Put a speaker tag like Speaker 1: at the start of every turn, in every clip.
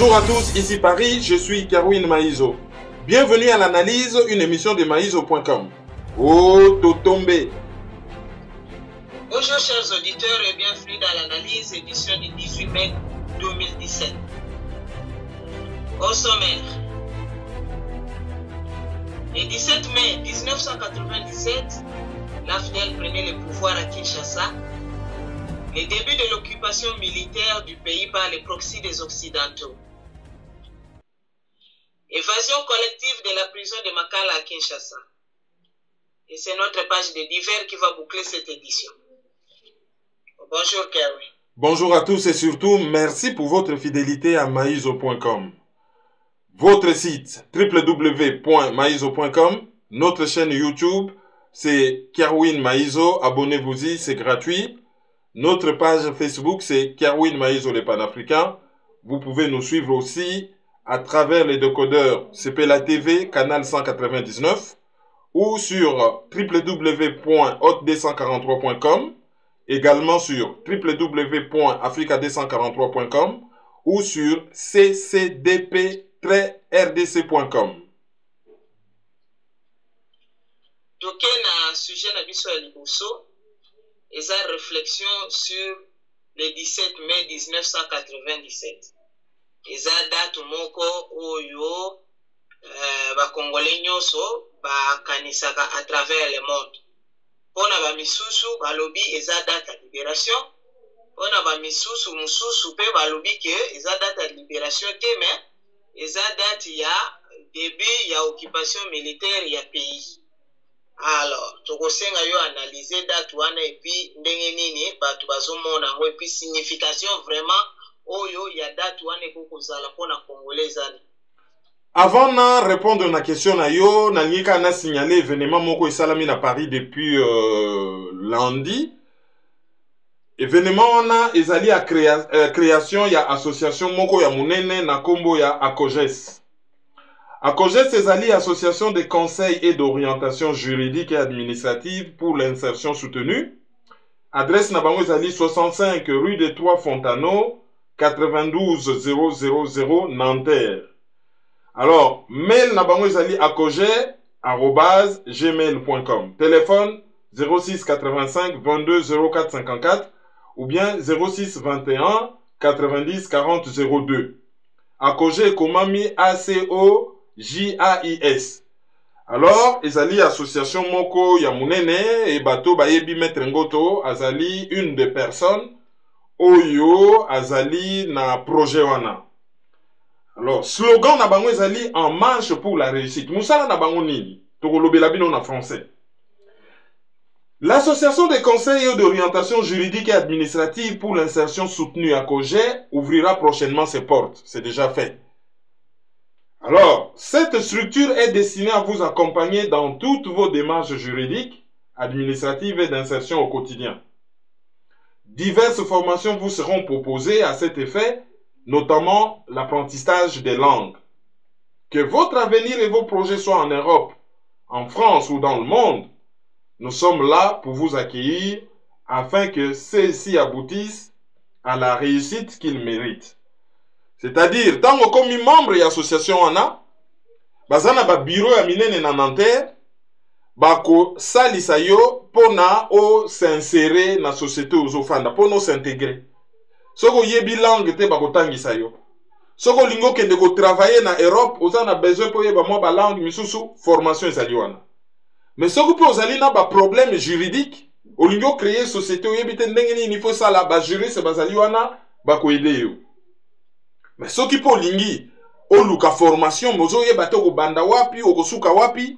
Speaker 1: Bonjour à tous, ici Paris, je suis Kerwin Maïzo. Bienvenue à l'analyse, une émission de maïzo.com. Oh, Totombe.
Speaker 2: Bonjour chers auditeurs et bienvenue dans l'analyse édition du 18 mai 2017. Au sommaire. Le 17 mai 1997, l'AFDEL prenait le pouvoir à Kinshasa. Le début de l'occupation militaire du pays par les proxys des Occidentaux. Évasion collective de la prison de Makala à Kinshasa. Et c'est notre page de divers qui va boucler cette édition. Bonjour Kerry.
Speaker 1: Bonjour à tous et surtout, merci pour votre fidélité à maïzo.com. Votre site www.maïzo.com, notre chaîne YouTube, c'est Kerwin Maïzo, abonnez-vous-y, c'est gratuit. Notre page Facebook, c'est Kerwin Maïzo le panafricain. Vous pouvez nous suivre aussi à travers les décodeurs CPLA TV, canal 199, ou sur www.hotd143.com, également sur www.africad143.com ou sur ccdp-rdc.com.
Speaker 2: Donc, un sujet na biso ya liboso. Et sa réflexion sur le 17 mai 1997. Et sa date moko oyo ba Congolais nyoso ba kanisaka à travers le monde. Pona ba misusu ba lobi eza date de libération. Pona ba misusu mususu pe ba lobi que eza date de libération te mais eza date ya début ya occupation militaire ya pays. Alors, tokosenga yo analyser date wana et puis ndenge nini batu bazomona ngo et puis signification vraiment oyo ya date wana ekokozala pona congolais zali.
Speaker 1: Avant de répondre à la question na yo, nalika na signalé événement moko esalami na Paris depuis lundi. Événement wana ezali a création ya association moko ya munene na kombo ya ACOGES. ACOGES ezali association de conseil et d'orientation juridique et administrative pour l'insertion soutenue. Adresse na bango ezali 65 rue des Trois Fontaneaux, 92 000 Nanterre. Alors, mail na bango ezali acoges@gmail.com. Téléphone 06 85 22 04 54 ou bien 06 21 90 40 02. ACOGES komami ACO JAIS. Alors, ezali association moko ya munene et bato bayebi maître Ngoto azali une des personnes oyo azali na projet wana. Alors, slogan na bango ezali en marche pour la réussite. Musala na bango nini? Tokolobela bino na français. L'association des conseils et d'orientation juridique et administrative pour l'insertion soutenue ACOGES ouvrira prochainement ses portes. C'est déjà fait. Alors, cette structure est destinée à vous accompagner dans toutes vos démarches juridiques, administratives et d'insertion au quotidien. Diverses formations vous seront proposées à cet effet, notamment l'apprentissage des langues. Que votre avenir et vos projets soient en Europe, en France ou dans le monde, nous sommes là pour vous accueillir afin que ceux-ci aboutissent à la réussite qu'ils méritent. C'est-à-dire, tant que comme membre de l'association wana, bazana ba bureau ya minene na Nanterre, bako salisa yo pona o s'insérer na société ozofanda, pona o s'intégrer. Soko yebi langue te bako tangisa yo. Soko lingo kende ko travailler na Europe, ozana besoin po yeba mwa ba langue misusu formation ezali wana. Mais soko po ozali na ba problème juridique, olingo créer société oyebi te ndenge nini il faut ça la ba juriste bazali wana bako aider yo. Mais ce qui peut lingi, oluka formation, mozo ye bato ko banda wapi, okosuka wapi,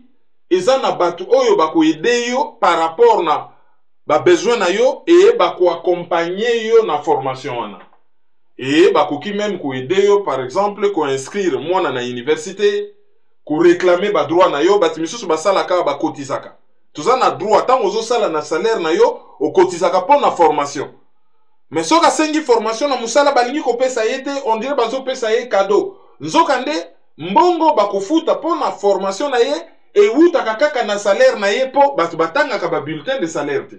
Speaker 1: ezana bato oyo bako aider yo par rapport na ba besoin na yo et bako accompagner yo na formation wana. Et bako ki même ko aider yo par exemple ko inscrire mwana na université, ko réclamer ba droit na yo, bati misusu basala ka ba kotisaka. Tozana droit tant ozo sala na salaire na yo, o kotisaka pour na formation. Mais si on a une formation na musala balingi ko pesa yete, on dirait bazo pesa ye cadeau. Nzokande mbongo bakofuta pour na formation na ye et wuta kaka na salaire na ye po batu batanga ka ba bulletin de salaire te.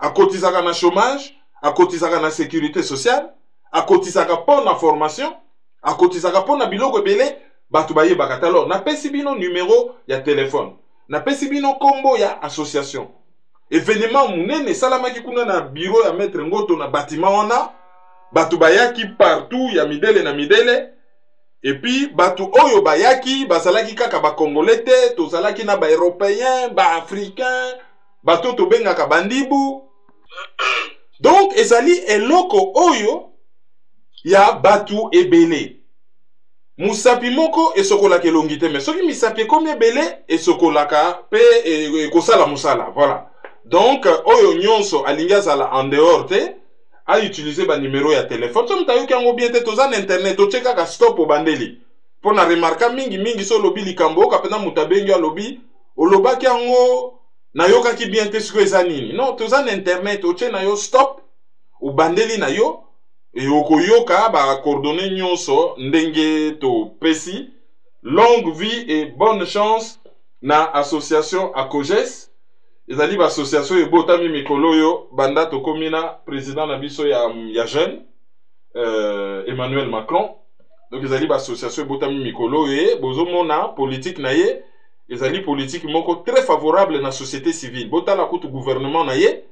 Speaker 1: A kotisaka na chômage, a kotisaka na sécurité sociale, a kotisaka pour na formation akotisaka mpona biloko ebele bato bayebaka te. Alors napesi bino numéro ya telefone, napesi bino kombo ya association. Événement munene salamaki kuna na bureau ya maître Ngoto na bâtiment wana, bato bayaki partout ya midele na midele. Et puis bato oyo bayaki bazalaki kaka ba congolais te, tozalaki na ba européen, ba africain, bato tobengaka bandibu. Donc ezali eloko oyo ya batu ebele. Musapi moko esokolaka elongi te, mais soki misapi ekomi ebele esokolaka pe kosala musala. Voilà. Donc oyo nyonso alingi azala en dehors te, a utiliser ba numéro ya téléphone. Somme tayoki yango bien te, toza na internet, otie kaka stop obandeli. Po na remarka mingi so lobi likambo kapena mutabengi alobi, olobaki yango na yokaki bien te siko eza nini. Non, toza na internet, otie na yo stop obandeli na yo. Et okoyoka ba coordonner nyonso ndenge to pesi. Longue vie et bonne chance na association ACOGES. Ezali ba association ebotami mikolo yo banda to komina président na biso ya jeune Emmanuel Macron. Donc ezali ba association ebotami mikolo ye bozomona politique na ye ezali politique moko très favorable na société civile. Botala kutu gouvernement na ye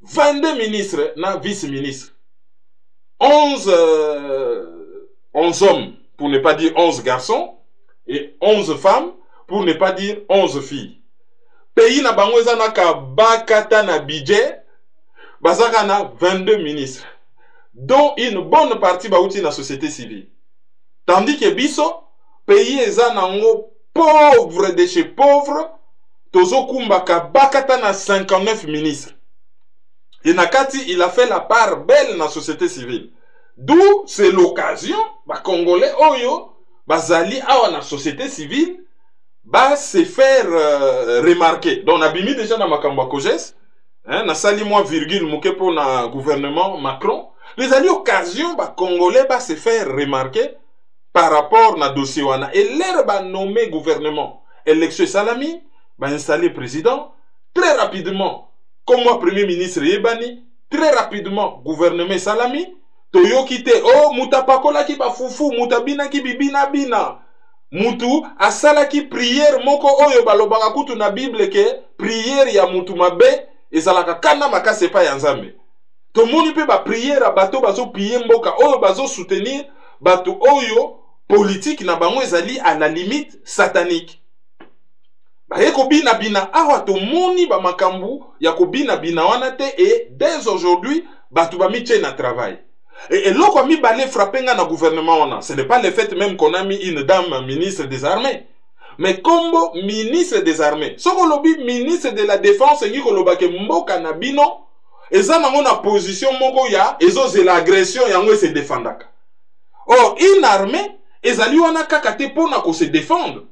Speaker 1: 22 ministres na vice-ministres. 11 hommes, pour ne pas dire 11 garçons, et 11 femmes, pour ne pas dire 11 filles. Pays na bango eza na ka bakata na budget, bazaka na 22 ministres, dont une bonne partie bauti na société civile. Tandis que biso, pays eza na ngo pauvre de chez pauvre, tozo kumba ka bakata na 59 ministres. Et Nakati, il a fait la part belle dans la société civile. D'où c'est l'occasion, bah Congolais, oyo, bazali awa na société civile, bah se faire remarquer. Donc, on a mis déjà dans ma Makamba Koges, na sali moi virgule mouke pour na gouvernement Macron. Les alliés occasion, bah Congolais, bah se faire remarquer par rapport na dossier wana. Et l'air bah nommé gouvernement. Élection Salami, bah installé président, très rapidement. Comme moi, premier ministre Yebani, très rapidement, gouvernement Salami, Toyo kite, oh, mutapakola ki ba fufu, mutabina ki bibina bina. Mutu, asala ki prière, moko oyo balobaka kutu na Bible ke, prière ya mutu mabe, ezalaka kana makase pa ya nzambe. To moni pe ba prière, bato bazo priye mboka, oyo bazo soutenir, bato oyo, politique na bango ezali à la limite satanique. Eko bina bina awa to moni ba makambu ya ko bina bina wana te et dès aujourd'hui batu ba mi na travail. Et loko mi balé frappenga na gouvernement wana, ce n'est pas le fait même qu'on a mis une dame ministre des armées, mais combo ministre des armées. Soko lobi ministre de la défense ngi ko lobake mboka na bino eza nango na position moko ya ezo l'agression yango se défendaka. Or une armée ezali wana kaka te pona ko se défendre,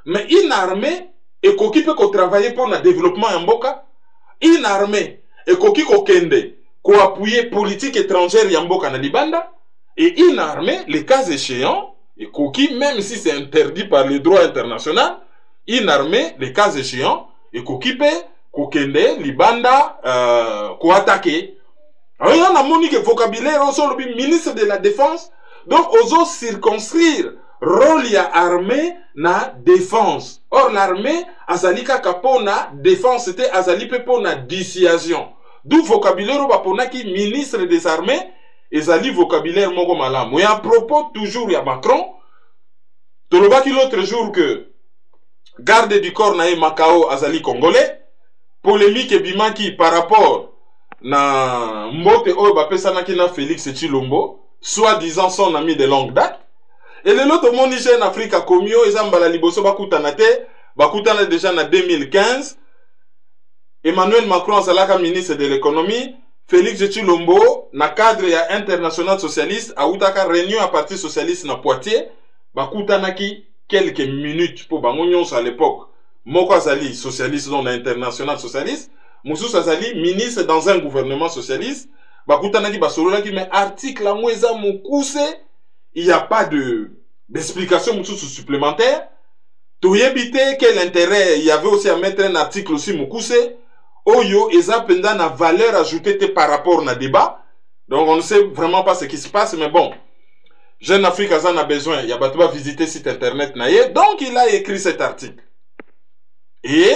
Speaker 1: mais une armée et koki peut travailler pour le développement en mboka, une armée et koki ko kende ko appuyer politique étrangère en mboka na libanda, et une armée les cas échéants et koki même si c'est interdit par le droit international, une armée les cas échéants et koki peut ko kende libanda ko attaquer. Alors on a moni que vocabulaire sur le ministre de la défense, donc oso circonscrire rôle ya armée na défense. Or l'armée azalika kapona défense c'était azalipe pona dissuasion. D'où vocabulaire bapona ki ministre des armées ezali vocabulaire moko malamu. Et à propos toujours ya Macron, tolobaki l'autre jour que garde du corps na Macao azali congolais, polémique bimaki par rapport na mbote oyo bapesanaki na Félix Tshilombo, soi-disant son ami de longue date. Et le lot de mon Niger en Afrique a commis, ils ont la liboso bakutana déjà en 2015. Emmanuel Macron, salaka ministre de l'économie, Félix Tshilombo, na cadre ya international socialiste, a outaka réunion à parti socialiste na Poitiers, bakutana ki quelques minutes pour bangonyon à l'époque. Moko azali socialiste dans l'international socialiste, Moussous azali ministre dans un gouvernement socialiste, bakutana ki basolola ki mais article la mweza moukuse. Il n'y a pas d'explication supplémentaire. Tout éviter quel intérêt il y avait aussi à mettre un article aussi Moukousse. Oyo eza pendant la valeur ajoutée par rapport au débat. Donc on ne sait vraiment pas ce qui se passe, mais bon. Jeune Afrique a besoin, il y a besoin de visiter site internet naye, donc il a écrit cet article. Et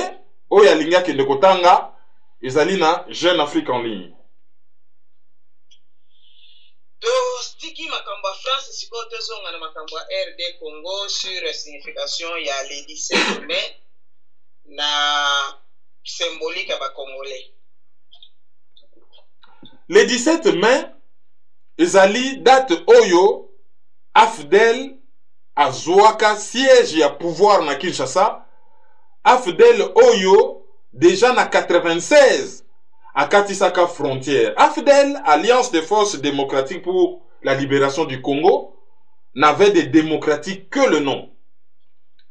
Speaker 1: oya linga ki ndekotanga ezalina Jeune Afrique en ligne.
Speaker 2: Do stiki makamba France siko tezonga na makamba RD Congo sur la signification ya le 17 mai na symbolique à Congolais.
Speaker 1: Le 17 mai ezali date oyo Afdel Azwaka siège ya pouvoir na Kinshasa. Afdel Oyo déjà na 96 à Katisaka frontière. Afdel, Alliance des forces démocratiques pour la libération du Congo, n'avait de démocratique que le nom.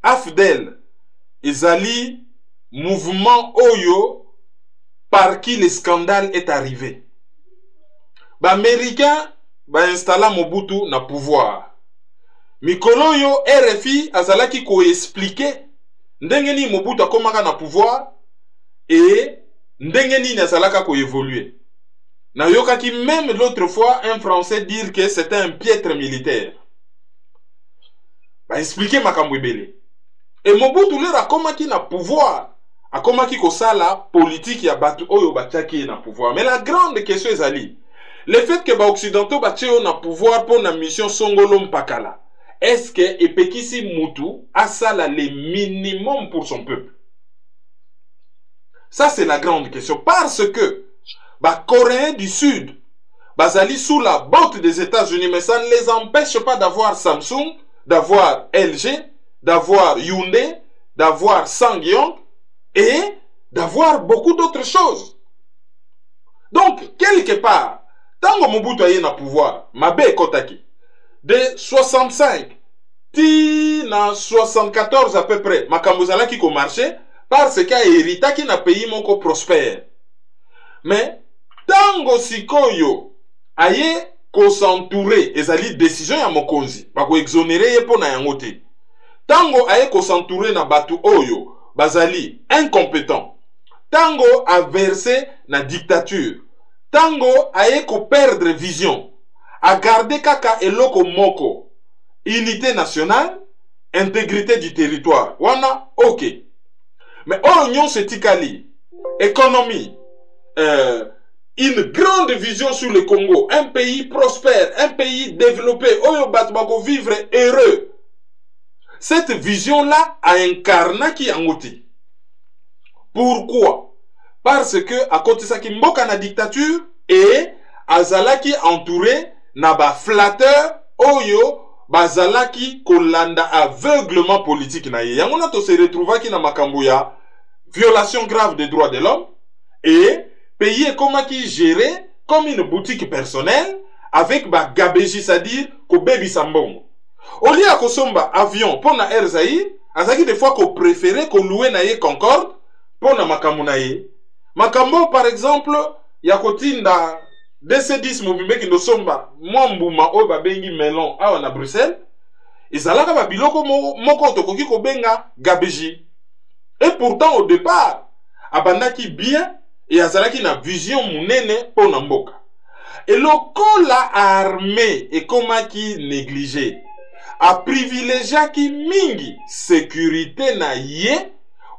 Speaker 1: Afdel ezali mouvement Oyo par qui le scandale est arrivé. Américain installa Mobutu na pouvoir. Mikolo yo RFI azalaki ko expliquer ndengeni Mobutu akomaka na pouvoir et ndengeni nazalaka ko évoluer. Na yokaki même l'autre fois un Français dire que c'était un piètre militaire. Expliquer makambo ebele. Et Mobutu le akomaki na pouvoir, akomaki ko sala politique ya batu oyo batiaki na pouvoir. Mais la grande question ezali le fait que les Occidentaux ont na pouvoir pour la mission Songolo Mpakala, est-ce que Epekisi Moutou a ça le minimum pour son peuple? Ça c'est la grande question. Parce que les Coréens du Sud, bazali sous la botte des États-Unis, mais ça ne les empêche pas d'avoir Samsung, d'avoir LG, d'avoir Hyundai, d'avoir Sangyong et d'avoir beaucoup d'autres choses. Donc, quelque part, Tango Mobutu aye na pouvoir, mabe kotaki. De 65 ti na 74 à peu près, makambozala ki ko marché parce qu'il a hérité qui na pays moko prospère. Mais tango sikoyo aye ko s'entourer, ezali décision ya mokonzi, ba ko exonérer ye pona yango te. Tango aye ko s'entourer na batu oyo, bazali incompétent. Tango a versé na dictature. Tango aye ko perdre vision, a garder kaka eloko moko, unité nationale, intégrité du territoire. Wana, ok. Mais oignon se tikali, économie, une grande vision sur le Congo, un pays prospère, un pays développé, oyo batbako vivre heureux. Cette vision-là a incarné qui angoti. Pourquoi? Parce que à côté de ça qui mboka na dictature et azalaki entouré na ba flatteur oyo bazalaki kolanda aveuglement politique na ye. Yango na to se retrouva ki na makambo ya violation grave des droits de l'homme et pays comme qui géré comme une boutique personnelle avec ba gabeji, c'est-à-dire ko bebi sambongo. Au lieu ko somba avion pour na Air Zaïre, azaki des fois ko préféré ko louer na ye Concorde pour na makambo na ye. Makambo par exemple yakotinda DC10 mobimbe ki no somba mwambuma oyo babengi melon awa na Bruxelles ezalaka ba biloko moko tokoki ko benga gabeji. Et pourtant au départ abandaki bien et azalaki na vision munene po na mboka. Et lokola armée et komaki négligé a privilégié ki mingi sécurité na ye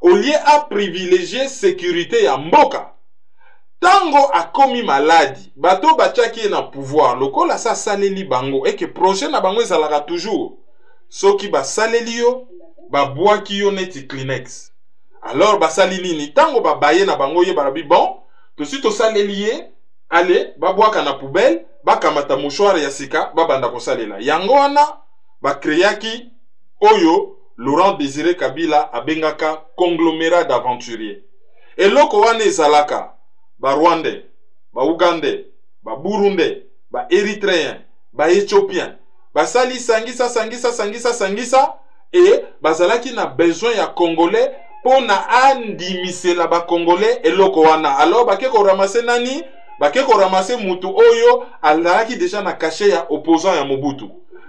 Speaker 1: au lieu à privilégier sécurité ya mboka. Tango a commis maladie, bato bachaki na pouvoir, lokola sa saleli bango, et que prochain na bango ezalaka toujours. Soki ba saleli yo, ba boaki yo neti Kleenex. Alors ba salini ni tango ba baye na bango ye barabi bon, to si to saleli ye, allez, ba boaka na poubelle, ba kamata mouchoir ya sika, ba banda ko salela. Yango wana ba créaki oyo Laurent Désiré Kabila abengaka conglomérat d'aventuriers. Et loko wane ezalaka ba Rwandais, ba Ougandais, ba Burundais, ba Érythréens, ba Éthiopiens, ba sali sangisa et bazalaki na besoin ya Congolais pour na andimisela ba Congolais et loko wana. Alors ba ke ko ramasser nani? Ba ke ko ramasser mutu oyo alaki déjà na caché ya opposant ya Mobutu.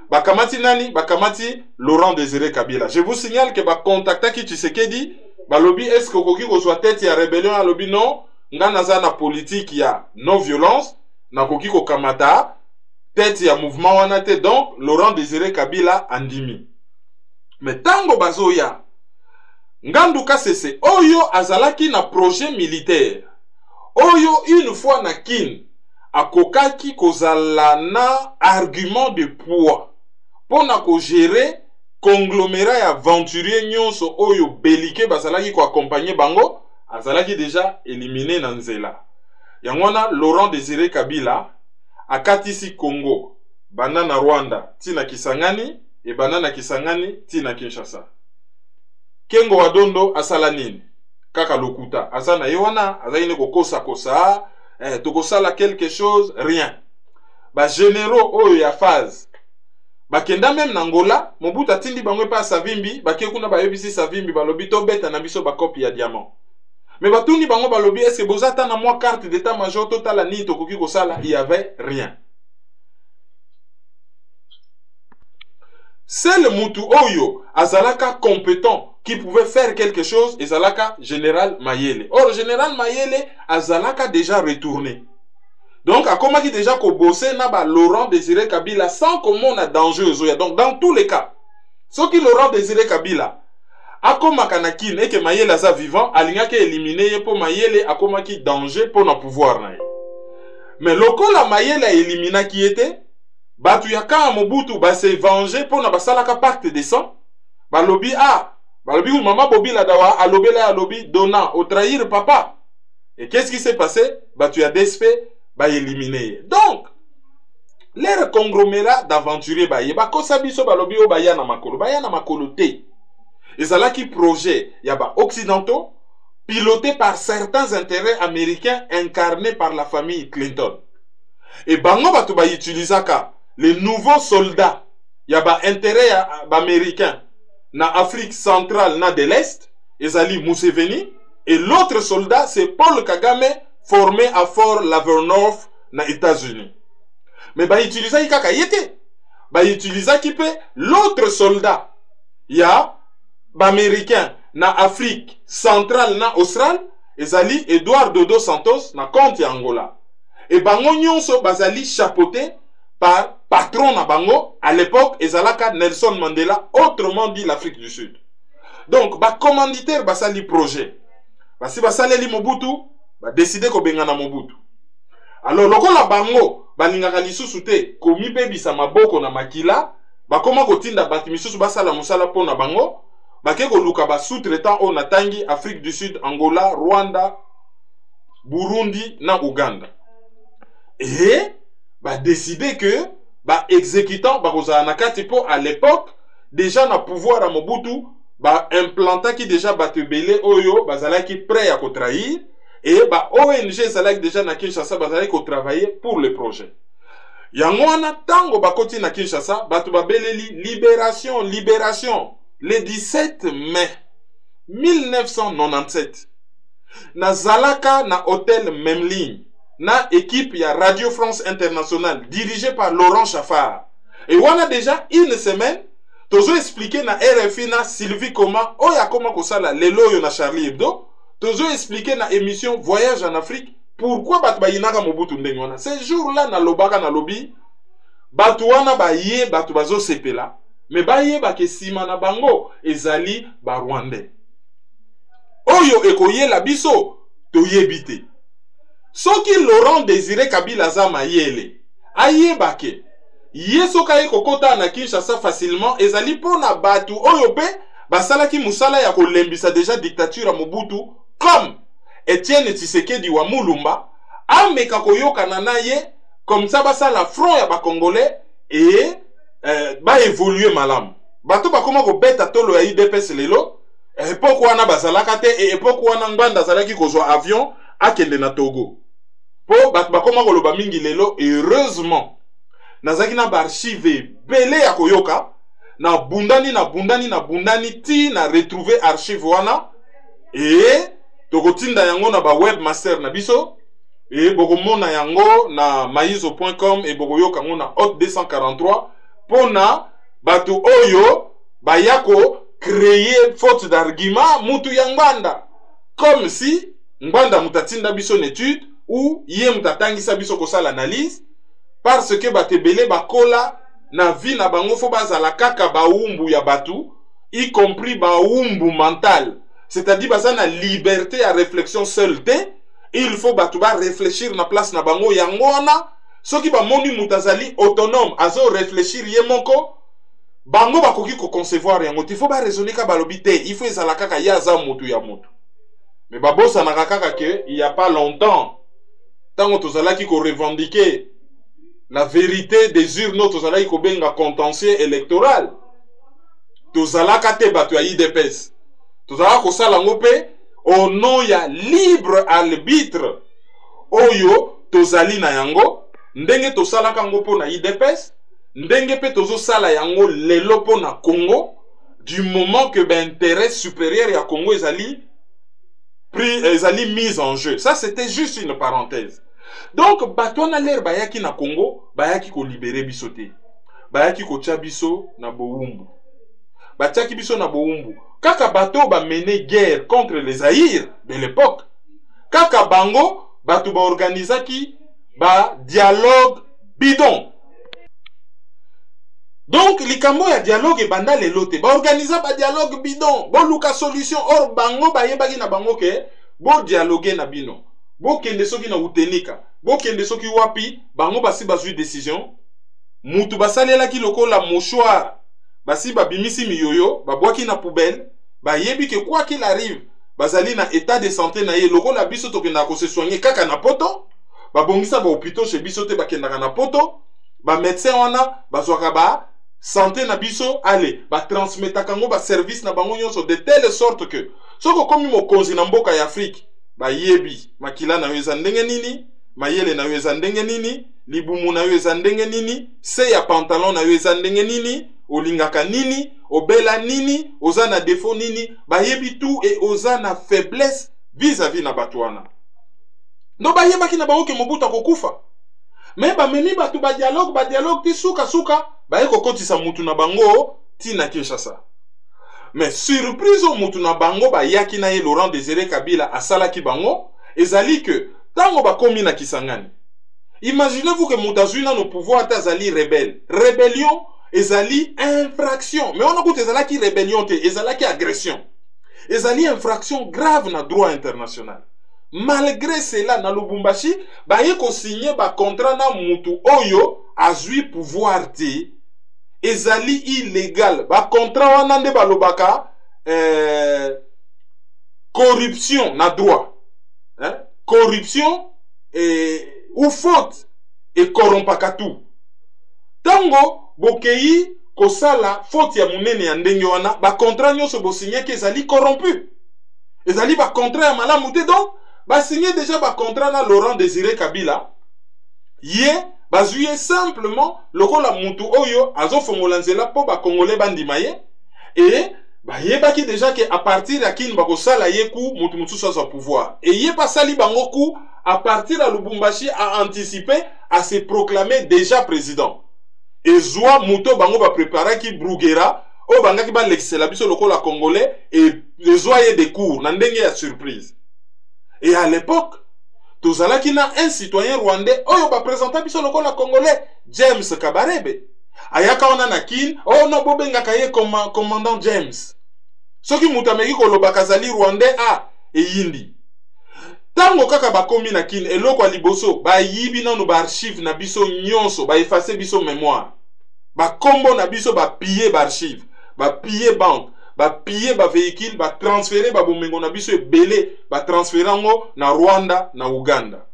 Speaker 1: Bakamati nani? Bakamati Laurent Désiré Kabila. Je vous signale que contacta ki Tshisekedi, balobi est-ce que koki ko soit tête ya rébellion a lobi non, nga naza na politique ya non violence, na koki ko kamata tête ya mouvement wana te, donc Laurent Désiré Kabila andimi. Mais tango bazoya Ngandu Kasese oyo azalaki na projet militaire, oyo une fois na kin akokaki kozala na argument de poids pona ko gérer conglomérat ya aventurier nyonso oyo belike bazalaki ko accompagner bango, azalaki déjà éliminé na nzela. Yangona Laurent Désiré Kabila akatisi Congo, banda na Rwanda tina Kisangani, e banda na Kisangani tina Kinshasa. Kengo Wadondo asala nini? Kaka lokuta azana yewana azayine kokosa kosa, tokosala quelque chose, rien. Ba généraux oyo ya phase bakenda même na Angola, Mobutu atindi bango pa Savimbi, bakekuna bayebisi Savimbi balobi to beta na biso ba copie ya diamant. Mais batuni bango balobi est-ce que bozata na moi carte d'état-major total ni tokoki kosala, il y avait rien. C'est le Mutu Oyo azalaka compétent qui pouvait faire quelque chose, et Zalaka général Mayele. Or général Mayele azalaka déjà retourné. Donc à comment qui déjà ko bossé na ba Laurent Désiré Kabila sans comment on a danger aux. Donc dans tous les cas, ce qui Laurent Désiré Kabila akoma kanakin et que Mayele aza vivant, alinga ke éliminé pour Mayele akoma ki danger pour na pouvoir na. Mais lokola Mayele a éliminé qui était batu yaka Mobutu ba se venger pour na basalaka pacte de sang, ba lobby balobi ou maman Bobi la dawa alobela alobi donnant au trahir papa. Et qu'est-ce qui s'est passé? Batu ya DSP ba éliminé. Donc l'air conglomérat d'aventuriers ba yeba kosa biso balobi o ba ya na makolo te. Ezalaki projet ya ba occidentaux piloté par certains intérêts américains incarnés par la famille Clinton. Et bango batu ba utilisaka les nouveaux soldats ya ba intérêt américain na Afrique centrale na de l'Est, ezali Museveni, et l'autre soldat c'est Paul Kagame formé à Fort Leavenworth na États-Unis. Mais ba utilisa kaka yete. Ba utilisa ki pe l'autre soldat ya ba américain na Afrique centrale na Austral, ezali Eduardo dos Santos na compte ya Angola. Et bango nyonso bazali chapeauté par patron na bango à l'époque ezalaka Nelson Mandela, autrement dit l'Afrique du Sud. Donc ba commanditaire basali projet, basi basaleli Mobutu ba décider ko benga na Mobutu. Alors lokola bango balingaka lisusu te komi bebisa maboko na makila, bakoma kotinda bati misusu basala musala pona bango, bake koluka ba sous-traitant o natangi Afrique du Sud, Angola, Rwanda, Burundi na Uganda. Et ba décider que ba exécutant ba kozala na kati po à l'époque déjà na pouvoir à Mobutu ba implanta qui déjà ba tebele oyo bazalaki prêt à ko trahir, et ba ONG zalaki déjà na Kinshasa bazalaki ko travailler pour le projet. Yango wana tango bakoti na Kinshasa batu babeleli libération le 17 mai 1997 na zalaka na hôtel Memling na équipe ya Radio France Internationale dirigée par Laurent Chaffard. Et on a déjà une semaine tozo expliqué na RFI na Sylvie Koma oya koma kosala lelo yo na Charlie Hebdo, tozo expliqué na émission Voyage en Afrique pourquoi batu bayinaka Mobutu ndenge wana. Ce jour là na lobaka na lobi batu wana baye batu bazo sepela, mais baye ba kesima na bango ezali ba Rwandais. Oyo ekoyela biso toyebite. Soki Laurent Désiré Kabila za mayele ayebake yeso kaye kokota na Kinshasa facilement ezali pona batu oyo pe basalaki musala ya kolembisa déjà dictature à Mobutu comme Etienne Tshisekedi wa Mulumba ameka koyokana na ye comme ça basala front ya ba Congolais et ba évoluer malamu bato bakoma ko beta tolo ya IDPS lelo époque wana bazalaka te et époque wana Ngbanda zalaki kozwa avion akende na Togo. Po bakoma koloba mingi lelo, heureusement nazaki na archive belé ya koyoka na bundani ti na retrouver archive wana et tokotinda yango na ba webmaster na biso et bokomona yango na maizo.com et bokoyoka yango na hot 243 pona batu oyo bayako créer faute d'argument mutu ya Ngbanda, comme si Ngbanda mutatinda biso une étude ou yé mutatangisa biso kosala analyse parce que batebele bakola na vie na bango fo bazala kaka baumbu ya batu, y compris baumbu mental, c'est-à-dire baza na liberté à réflexion seule te, il faut batu ba réfléchir na place na bango yango wana, soki ba moni mutazali autonome azo réfléchir ye moko, bango bakoki ko concevoir yango, il faut ba raisonner ka balobi te, il faut ezala kaka ya za mutu ya mutu. Mais babosa na kaka que il y a pas longtemps, tango tozalaki ko revendiquer la vérité des urnes, tozalaki ko benga contentieux électoral. Tozalaka te batu ya IDPS. Tozalaka ko sala ngope au nom ya libre arbitre. Oyo tozali na yango, ndenge tosalaka ngopo na IDPS, ndenge pe tozo sala yango lelo po na Congo, du moment que l'intérêt supérieur ya Congo ezali mise en jeu. Ça c'était juste une parenthèse. Donc bato na l'air bayaki na Congo, bayaki ko libérer biso te. Bayaki ko tia biso na boumbu. Batiaki biso na boumbu. Kaka bato ba mener guerre contre les Zaïre de l'époque. Kaka bango bato ba organisaki ba dialogue bidon. Donc likambo ya dialogue banda lelo te. Ba organisa ba dialogue bidon. Bo luka solution or bango ba yebaki na bango ke bo dialoguer na bino. Bo kende soki na utenika. Bo kende soki wapi bango basi bazui décision. Mutu basalela ki lokola mouchoir. Basi babimisi miyoyo, babwaki na poubelle, ba yebi ke quoi qu'il arrive, bazali na état de santé na ye, lokola biso tokenda ko se soigner kaka na poto, ba bongisa ba hôpital chez biso te bakenda na poto, ba médecin wana bazwaka ba santé na biso, allez, ba transmettre kango ba service na bango nyonso de telle sorte que soko komi mokonzi na mboka ya Afrique, ba yebi makila na weza ndenge nini, mayele na weza ndenge nini, libumu na weza ndenge nini, se ya pantalon na weza ndenge nini, olingaka nini, obela nini, oza na défaut nini, bayebi tout et oza na faiblesse vis-à-vis na batuana. No bayebaki na bango ke Mobutu akokufa. Mais ba memi batu ba dialogue ti suka baye kokotisa mutu na bango ti na Kinshasa. Mais surprise o mutu na bango bayaki na ye Laurent Désiré Kabila asalaki bango, ezali que tango bakomi na Kisangani. Imaginez-vous que mutu na no pouvoir tazali rebelle. Rébellion ezali infraction. Mais on a goûté ezalaki rébellion te, ezalaki agression. Ezali infraction grave na droit international. Malgré cela na Lubumbashi, baye ko signer ba contrat na mutu oyo azui pouvoir te. Ezali illégal. Ba contrat wana nde balobaka corruption na droit. Hein? Corruption ou faute et corrompaka tout. Tango bokei kosala faute ya munene ya ndenge wana ba contrat nyonso bo signer ke ezali corrompu. Ezali ba contrat ya malamu te, donc ba signer déjà ba contrat na Laurent Désiré Kabila. Ye bazuye simplement lokola mutu oyo azofongola nzela po ba congolais bandima ye, et ba yebaki déjà que à partir ya kini bakosala ye ku mutu mususu azo pouvoir, et ye pasali bango ku à partir à Lubumbashi a anticipé à se proclamer déjà président. Et Zoua Mouto bango ba préparer ki Bruguera o banga ki ba l'excella biso lokola congolais, et Zoua ye des cours na ndenge ya surprise. Et à l'époque tozalaki na un citoyen rwandais oyo ba présenter biso lokola congolais, James Kabarebe. Ayaka ona na kin, oh no bobenga kaye commandant James. Soki mutu ameki koloba kazali rwandais e yindi. Tango kaka bakomi na kin eloko liboso ba yibi nanu ba archive na biso nyonso, ba effacer biso mémoire. Ba kombo na biso ba piller ba archive, ba piller banque, ba piller ba véhicule, ba transférer ba bomengo na biso ebele, ba transférer ngo na Rwanda na Uganda.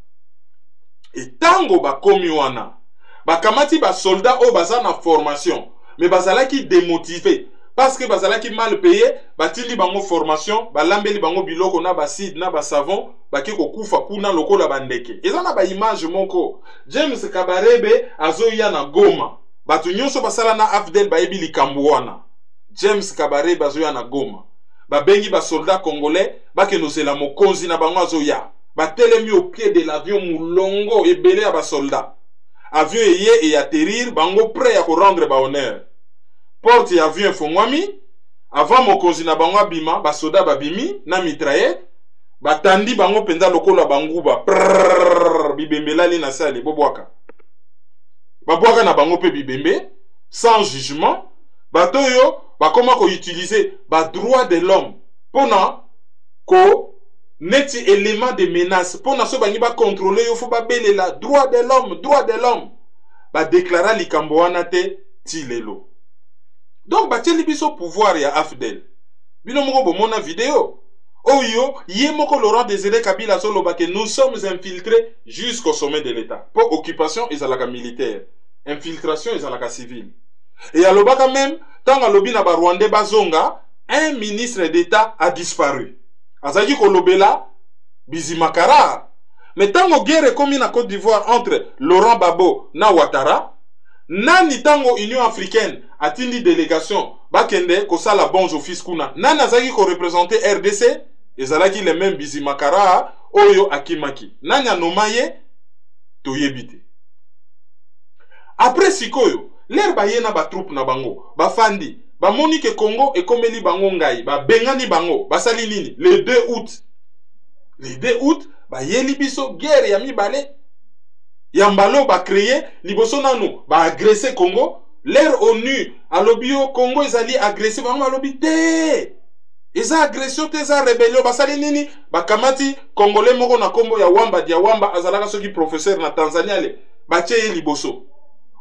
Speaker 1: Et tango bakomi wana, ba kamati ba soldat o baza na formation, mais bazalaki démotivé. Parce que bazalaki mal payé, batili bango formation, balambeli bango biloko na baside na basavon, baki kokufa kuna lokola bandeke. Ezana ba image moko. James Kabarebe azoya na Goma. Batu nyonso basala na Afdel bayebi likambo wana. James Kabarebe azoya na Goma. Babengi ba soldats congolais, baki nozela mokonzi na bango azoya. Batelemi au pied de l'avion mulongo ebele ya ba soldats. Avion eye et atterrir, bango prêt à rendre ba honneur. Porte ya avion fongwami, avant mokonzi na bango abima, ba soda babimi na mitraillette, batandi bango penza lokola banguba, bibembelali na sali bobwaka. babwaka na bango pe bibembe sans jugement. Bato yo bakoma ko utiliser ba droit de l'homme pona ko neti élément de menace pona so bangi ba contrôler yo fo ba belela droit de l'homme ba déclara likambo wana te ti lelo. Donc bateli biso pouvoir ya AFDEL bino moko bomona vidéo oyo ye moko Laurent Désiré Kabila solo ba que nous sommes infiltrés jusqu'au sommet de l'État. Pour occupation ezalaka militaire, infiltration ezalaka civile. Et alobaka même tant alobi na ba Rwandais bazonga, un ministre d'État a disparu. Azaki kolobela Bizimakara. Mais tango guerre comme na Côte d'Ivoire entre Laurent Gbagbo na Ouattara, nani tango Union africaine atindi délégation bakende kosala bons office kuna. Nani azaki ko représenter RDC, ezalaki les mêmes Bizimakara oyo akimaki. Nani anomaye toyebite. Après sikoyo, l'air baye na ba troupe na bango, ba fandi, ba moni ke Congo ekomeli bango ngai, ba bengani bango, ba sali nini le 2 août. Le 2 août, ba yeli biso guerre ya mibale. Yambalo ba créé liboso nanu, ba agresser Congo, l'air ONU alobio Congo ezali agresser bango alobi te. Eza agression te eza rébellion ba sali nini, ba kamati Congolais moko na kombo ya Wamba dia Wamba azalaka soki professeur na Tanzania le, ba tie liboso.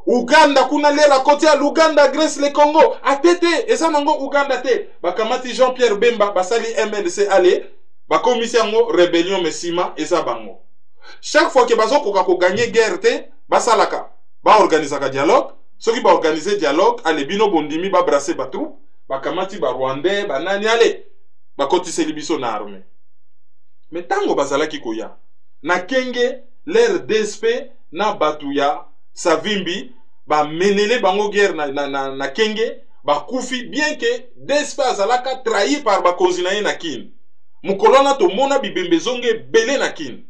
Speaker 1: Uganda kuna lera côté à l'Uganda agresse le Congo. Atete, eza nango Uganda te. Bakamati Jean-Pierre Bemba basali MLC ale, bakomisi yango rébellion mesima eza bango. Chaque fois que bazo koka ko gagner guerre te, basalaka, ba organisaka dialogue, soki ba organiser dialogue, ale bino bondimi ba brasser ba troupe, bakamati ba Rwandais, ba nani ale, bakotise libiso na armée. Mais tango bazalaki koya, na kenge l'air DSP na batuya Savimbi ba menele bango guerre na kenge ba kufi bien que d'espace alaka trahi par ba kozinaye na kin mukolona to mona bibembezonge belé na kin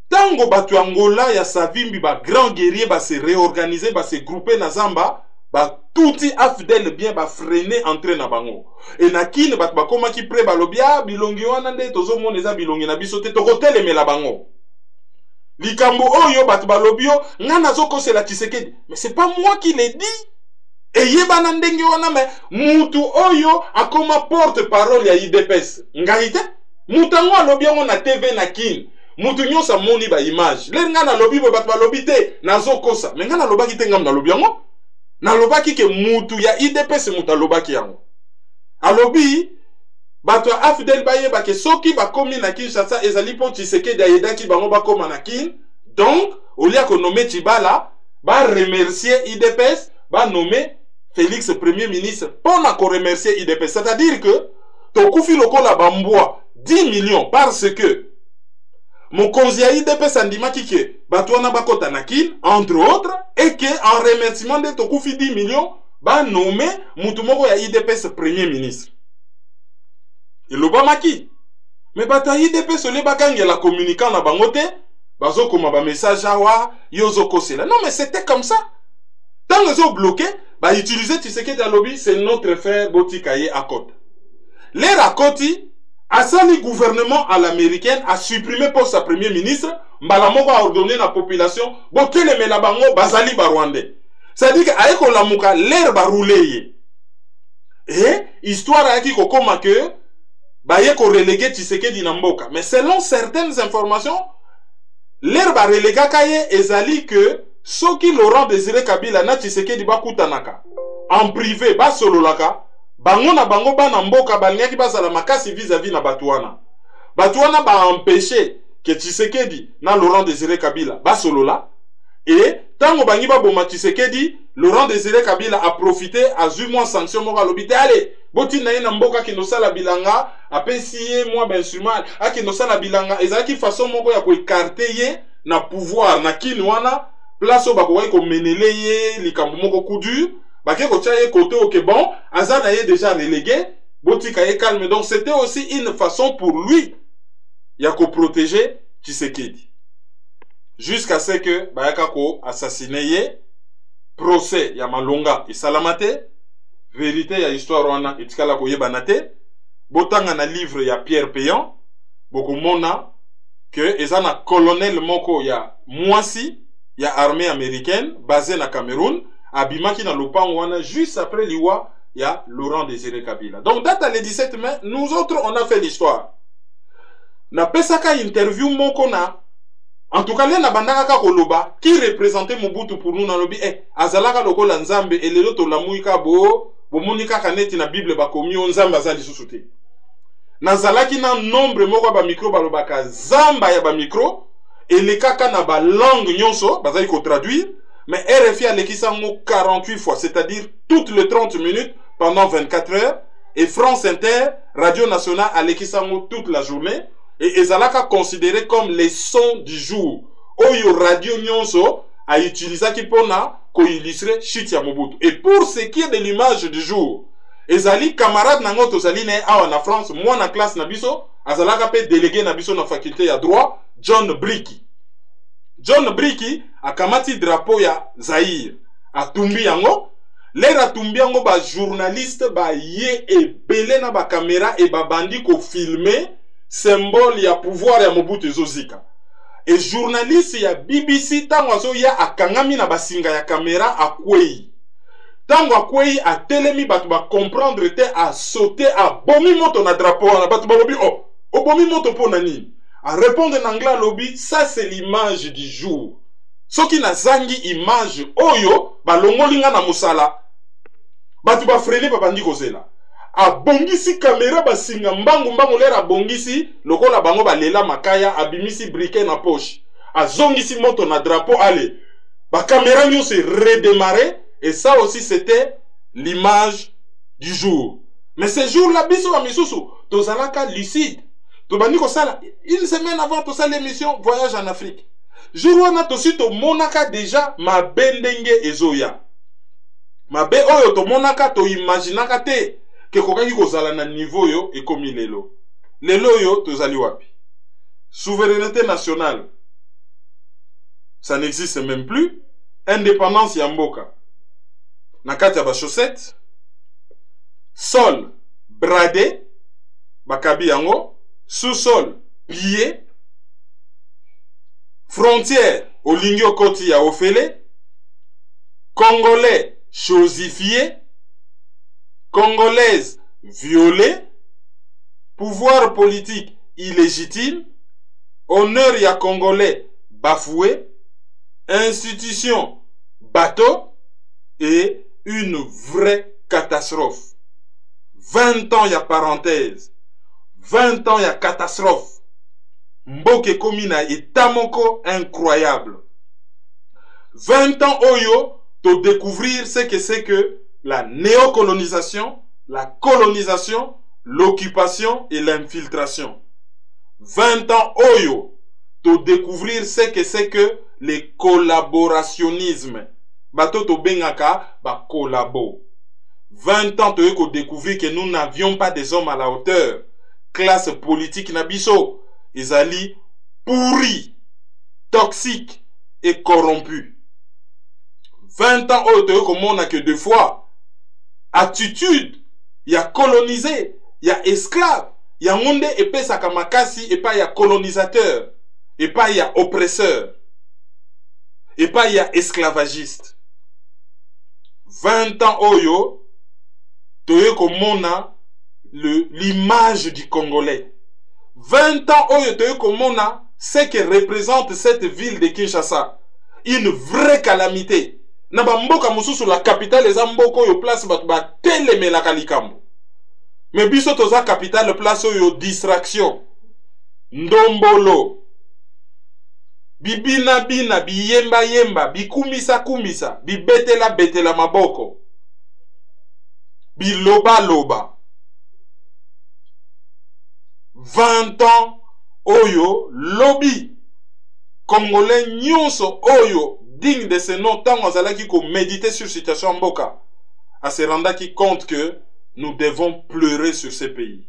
Speaker 1: tango batu Angola ya Savimbi ba grand guerrier ba se réorganiser ba se grouper na zamba ba touti AFDEL bien ba freiner entrer na bango et na kin bat ba koma ki pre ba lobia bilongi wana nde tozo mona eza bilongi na biso te to kotelemela bango. Likambo oyo batu balobio ngana zoko c'est la Tshisekedi. Mais c'est pas moi qui l'ai dit. Et yebana ndenge wana mais mutu oyo akoma porte-parole ya IDPS. Ngaite? Mutango alobio na TV na kin. Mutu nyosa moni ba image. Le ngana lobi bo batu balobi te na zoko sa. Mais ngana lobaki te ngam na lobi yango. Na lobaki ke mutu ya IDPS muta lobaki yango. Alobi bato AFDEL baye bake soki bakomi na Kinshasa ezali po Tshisekedi ayedaki bango bakoma na kin. Donc au lieu ko nommer Tshibala ba remercier IDPS ba nommer Félix premier ministre pour na ko remercier IDPS. C'est-à-dire que tokufi lokola bambwa 10 millions parce que mon konzi ya IDPS andimaki ke bato wana bakota na kin entre autres et que en remerciement de tokufi 10 millions ba nommer mutu moko ya IDPS premier ministre. Et l'Obamaki. Mais bataille IDPS ole bakange la communicant na bangote, bazo koma ba message awa, yozo kosela. Non mais c'était comme ça. Tant les ont bloqué, bah utiliser Tshisekedi lobby, c'est notre frère Botikaye Akot. L'air Akoti, asali gouvernement à l'américaine a supprimé pour sa premier ministre, mbalamoko a ordonné la population, botele me la bango bazali ba Rwandais. C'est-à-dire que aeko la muka l'air ba roulé. Et histoire a qui kokoma que baye ko relégué Tshisekedi na mboka. Mais selon certaines informations, l'air ba reléga kaye ezali que soki Laurent Désiré Kabila na Tshisekedi ba kutanaka en privé ba sololaka bango na bango ba na mboka balingaki bazala makasi vis-à-vis na batuana. Batuana ba empêcher que Tshisekedi na Laurent Désiré Kabila ba solola et tango bangi ba boma Tshisekedi Laurent Désiré Kabila a profité à 8 mois sanction moko lobité allez boti na na mboka ki nosala bilanga apesiye moi ben instrument aki nosala bilanga ezaki façon moko ya ko écarter ye na pouvoir na kini wana place o bako ko menele ye likambo moko kudu bake ko tia ye côté OK bon azana ye déjà relégué boti ka ye calme. Donc c'était aussi une façon pour lui ya ko protéger Tshisekedi jusqu'à ce que bayaka ko assassiner ye procès ya Malonga et Salamate. Vérité ya histoire wana etikala koyebana te botanga na livre ya Pierre Péan bokomona que ezana colonel moko ya Mwasi il y a armée américaine basée na Cameroun, abimaki na lopango juste après liwa, il y a Laurent Désiré Kabila. Donc date le 17 mai, nous autres on a fait l'histoire. Na pesaka interview moko na en tout cas, les Nabandaka Koloba, qui représentait Mobutu pour nous dans le lobby, Azalaka Loko Lanzambe, et les autres, la Mouika Bo, Bomonika Kaneti, na Bible Bakomi, on Zamba Zali Sousouté. Nazalaki na nombre moko ba micro balobaka, Zamba ya ba micro, et les kaka na ba langue nyonso, bazali ko traduire, mais RFI a l'équisango 48 fois, c'est-à-dire toutes les 30 minutes, pendant 24 heures, et France Inter, Radio Nationale a l'équisango toute la journée, et ezalaka considéré comme les sons du jour. Oyo radio nyonso a utilisé qui pona ko illustrer shit ya Mobutu. Et pour ce qui est de l'image du jour, ezali camarade nango tozali ne awa na France, moi na classe na biso, azalaka pe délégué na biso na faculté ya droit, John Bricky. John Bricky a kamati drapeau ya Zaïre, a tumbi yango, lera tumbi yango ba journaliste ba ye e belé na ba caméra et ba bandi ko filmer symbole ya pouvoir ya Mobutu ezozika. Et journaliste ya BBC tango azo ya akangami na basinga ya kamera akwei. Tango akwei a telemi batu ba comprendre te a sauter a bomi moto na drapeau na batu ba lobi oh bomi moto po nani. A répondre en anglais lobi ça c'est l'image du jour. Soki na zangi image oyo ba longolinga na musala. Batu ba freine ba bandi kozela. A bongisi caméra basinga mbangu lera bongisi lokola bango balela makaya abimisi briquet na poche a zongisi moto na drapeau allez ba caméra nyo se redémarrer et ça aussi c'était l'image du jour. Mais ce jour là biso wa misusu tozalaka lucide to bandi ko sala une semaine avant to sala l'émission Voyage en Afrique jour wana to si to monaka déjà ma bendenge ezoya mabe oyo to monaka to imaginaka te que kokaki kozala na niveau yo et comme lelo. Lelo yo tozali wapi. Souveraineté nationale. Ça n'existe même plus. Indépendance ya mboka. Na kati ya ba chaussette. Sol bradé. Bakabi yango. Sous-sol pillé. Frontière olingi okoti ya ofele. Congolais chosifié. Congolaise violée, pouvoir politique illégitime, honneur ya Congolais bafoué, institution bateau et une vraie catastrophe. 20 ans ya parenthèse, 20 ans ya catastrophe. Mboke komina etamoko incroyable. 20 ans oyo to découvrir ce que c'est que la néocolonisation, la colonisation, l'occupation et l'infiltration. 20 ans oyo, to découvrir ce que c'est que le collaborationnisme. Bato to bengaka, ba collabo. 20 ans to découvrir que nous n'avions pas des hommes à la hauteur. Classe politique nabiso, ezali pourri, toxique et corrompu. 20 ans oyo to komona que deux fois, attitude, il y a colonisé, il y a esclave, il y a monde épais sakamakasi, et pas il y a colonisateur, et pas il y a oppresseur, et pas il y a esclavagiste. 20 ans oyo, toye komona l'image du Congolais. 20 ans oyo toye komona ce que représente cette ville de Kinshasa. Une vraie calamité. Na bamboka mususu la capitale eza mboko yo place batu ba telemelaka likambo. Mais biso toza capitale place yo distraction. Ndombolo. Bibina bina biyemba yemba bikumisa kumisa bibetela betela maboko. Biloba loba. 20 ans oyo lobby Congolais nyonso oyo digne de ce nom, tant azalaki ko méditer sur situation mboka, à se rendre compte que nous devons pleurer sur ce pays.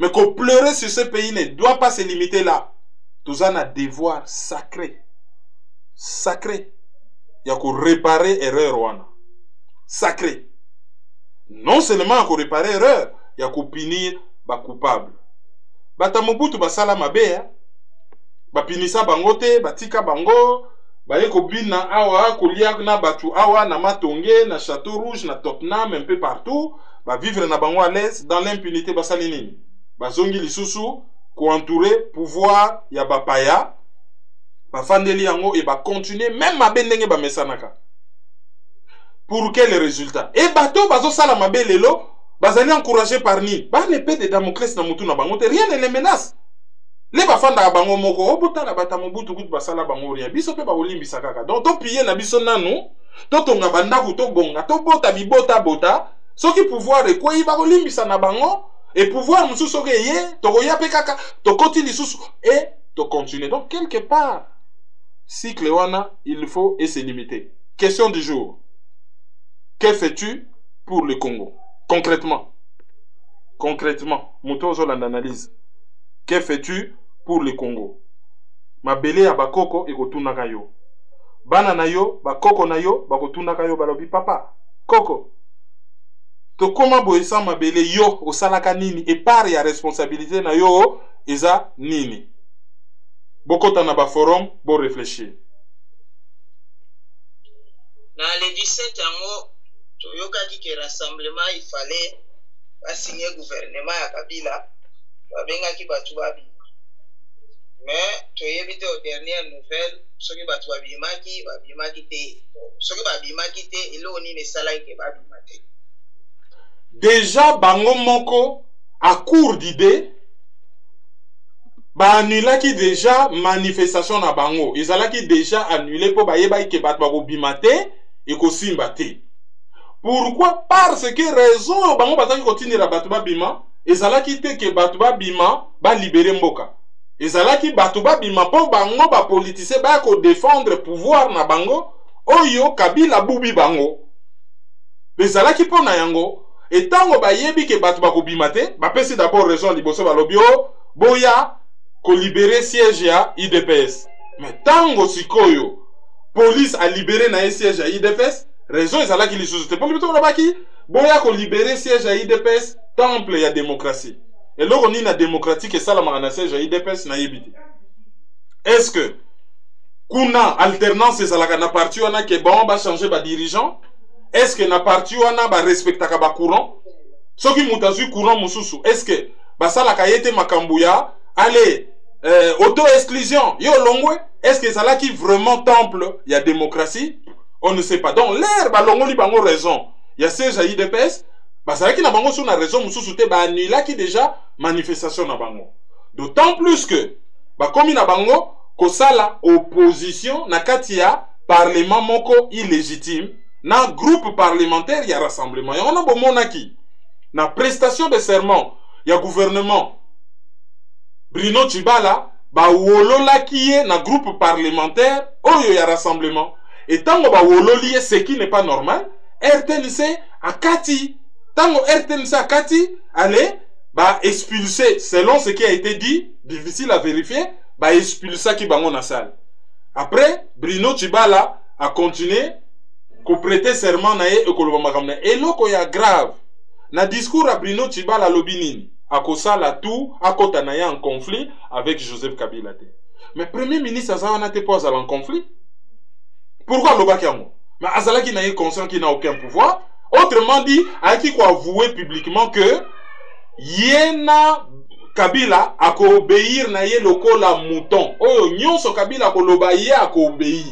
Speaker 1: Mais qu'on pleurer sur ce pays ne doit pas se limiter là. Tout ça a un devoir sacré. Sacré. Il y a qu'on réparer erreur wana. Sacré. Non seulement qu'on réparer erreur, il y a qu'on punir ba coupable. Bata Mobutu basala mabe, ba pinisa bango te, batika bango, baye kobina awa kolia na batu awa na Matonge na Château Rouge na Tottenham un peu partout ba vivre na bango à l'aise dans l'impunité basali nini bazongi lisusu ko entourer pouvoir ya bapaya bafandeli yango et ba continuer même mabe ndenge ba mesanaka. Pour quel résultat? Et bateau bazo sala mabe lelo bazali encouragé par ni ba l'épée de Damoclès na mutu na bango te rien ne les menace. Les bafanda bango moko obuta na bata mobutu kutu basala bango rien biso pe ba olimbisa kaka. Donc to piller na biso nanu to tonga bandaku to bonga to bota bibota bota soki pouvoir ekwei ba olimbisa na bango et pouvoir mususu soki ye to koya pe kaka to koti lisusu et to continuer. Donc quelque part cycle wana il faut et se limiter. Question du jour. Que fais-tu pour le Congo? Concrètement. Concrètement, Mutozo l'analyse. Que fais-tu pour le Congo? Mabele ya bakoko ekotunaka yo. Bana na yo, bakoko na yo, bakotunaka yo balobi papa. Koko. To koma boyesa mabele yo osalaka nini et par ya responsabilité na yo eza nini? Bokota na ba forum bo réfléchir.
Speaker 2: Na le 17 yango toyokaki ke rassemblement il fallait signer gouvernement ya Kabila babengaki batu babima mais toyebi te aux dernières nouvelles soki batu babimaki te soki babimaki te eloko nini esalaki ke babima te.
Speaker 1: Déjà bango moko à court d'idée ba annulaki déjà manifestation na bango ezalaki déjà annulé po bayebaki ke batu bakobima te ekosimba te. Pourquoi? Parce que raison bango bazaki kotinira batu babima ezalaki te ke batu babima ba libérer mboka ezalaki batu babima po bango ba politicien ba ko défendre pouvoir na bango oyo Kabila bubi bango ezalaki po na yango etango bayebi ke batu bakobima te bapesi d'abord raison liboso balobi o boya ko libérer siège ya IDPS mais tango sikoyo police a libéré na siège ya IDPS raison ezalaki lisusu te po bito baki boya ko libérer siège ya IDPS temple ya démocratie et loko ni na démocratique et salamaka na siège ya IDPS na yebite. Est-ce que kuna alternance ezalaka na parti wana ke bon ba changer ba dirigeant? Est-ce que na parti wana ba respectaka ba courant? Soki mutazui courant mususu est-ce que basalaka yete makambu ya allez auto-exclusion yo longwe? Est-ce que ezalaki vraiment temple ya démocratie? On ne sait pas. Donc l'air balongoli bango raison ya siège ya IDPS basalaki na bango sur na raison mususu te ba annulaki déjà manifestation na bango. D'autant plus que ba komi na bango kosala opposition na kati ya parlement moko illégitime na groupe parlementaire ya rassemblement. Ya on a bomonaki na prestation de serment ya gouvernement Bruno Tshibala ba wololaki ye na groupe parlementaire oyo ya rassemblement. Et tango ba wololi ce qui n'est pas normal, RTNC a kati. Tango RTNC a kati, allez, ba expulser, selon ce qui a été dit, difficile à vérifier, ba expulser qui bango na salle. Après, Bruno Tshibala a continué, ko prêter serment na ye ekoloba makamna. Et loko ya grave, na discours à Bruno Tshibala lobinini, a kosala tout, a kota na ye en conflit avec Joseph Kabila te. Mais premier ministre Azawana te pose en conflit. Pourquoi l'obaki yango? Mais Azalaki n'a eu conscient qu'il n'a aucun pouvoir. Autrement dit, a qui quoi avouer publiquement que Yena Kabila a ko obéir na ye loko la mouton. Oh, nyonso Kabila ko lobaye a ko obéir.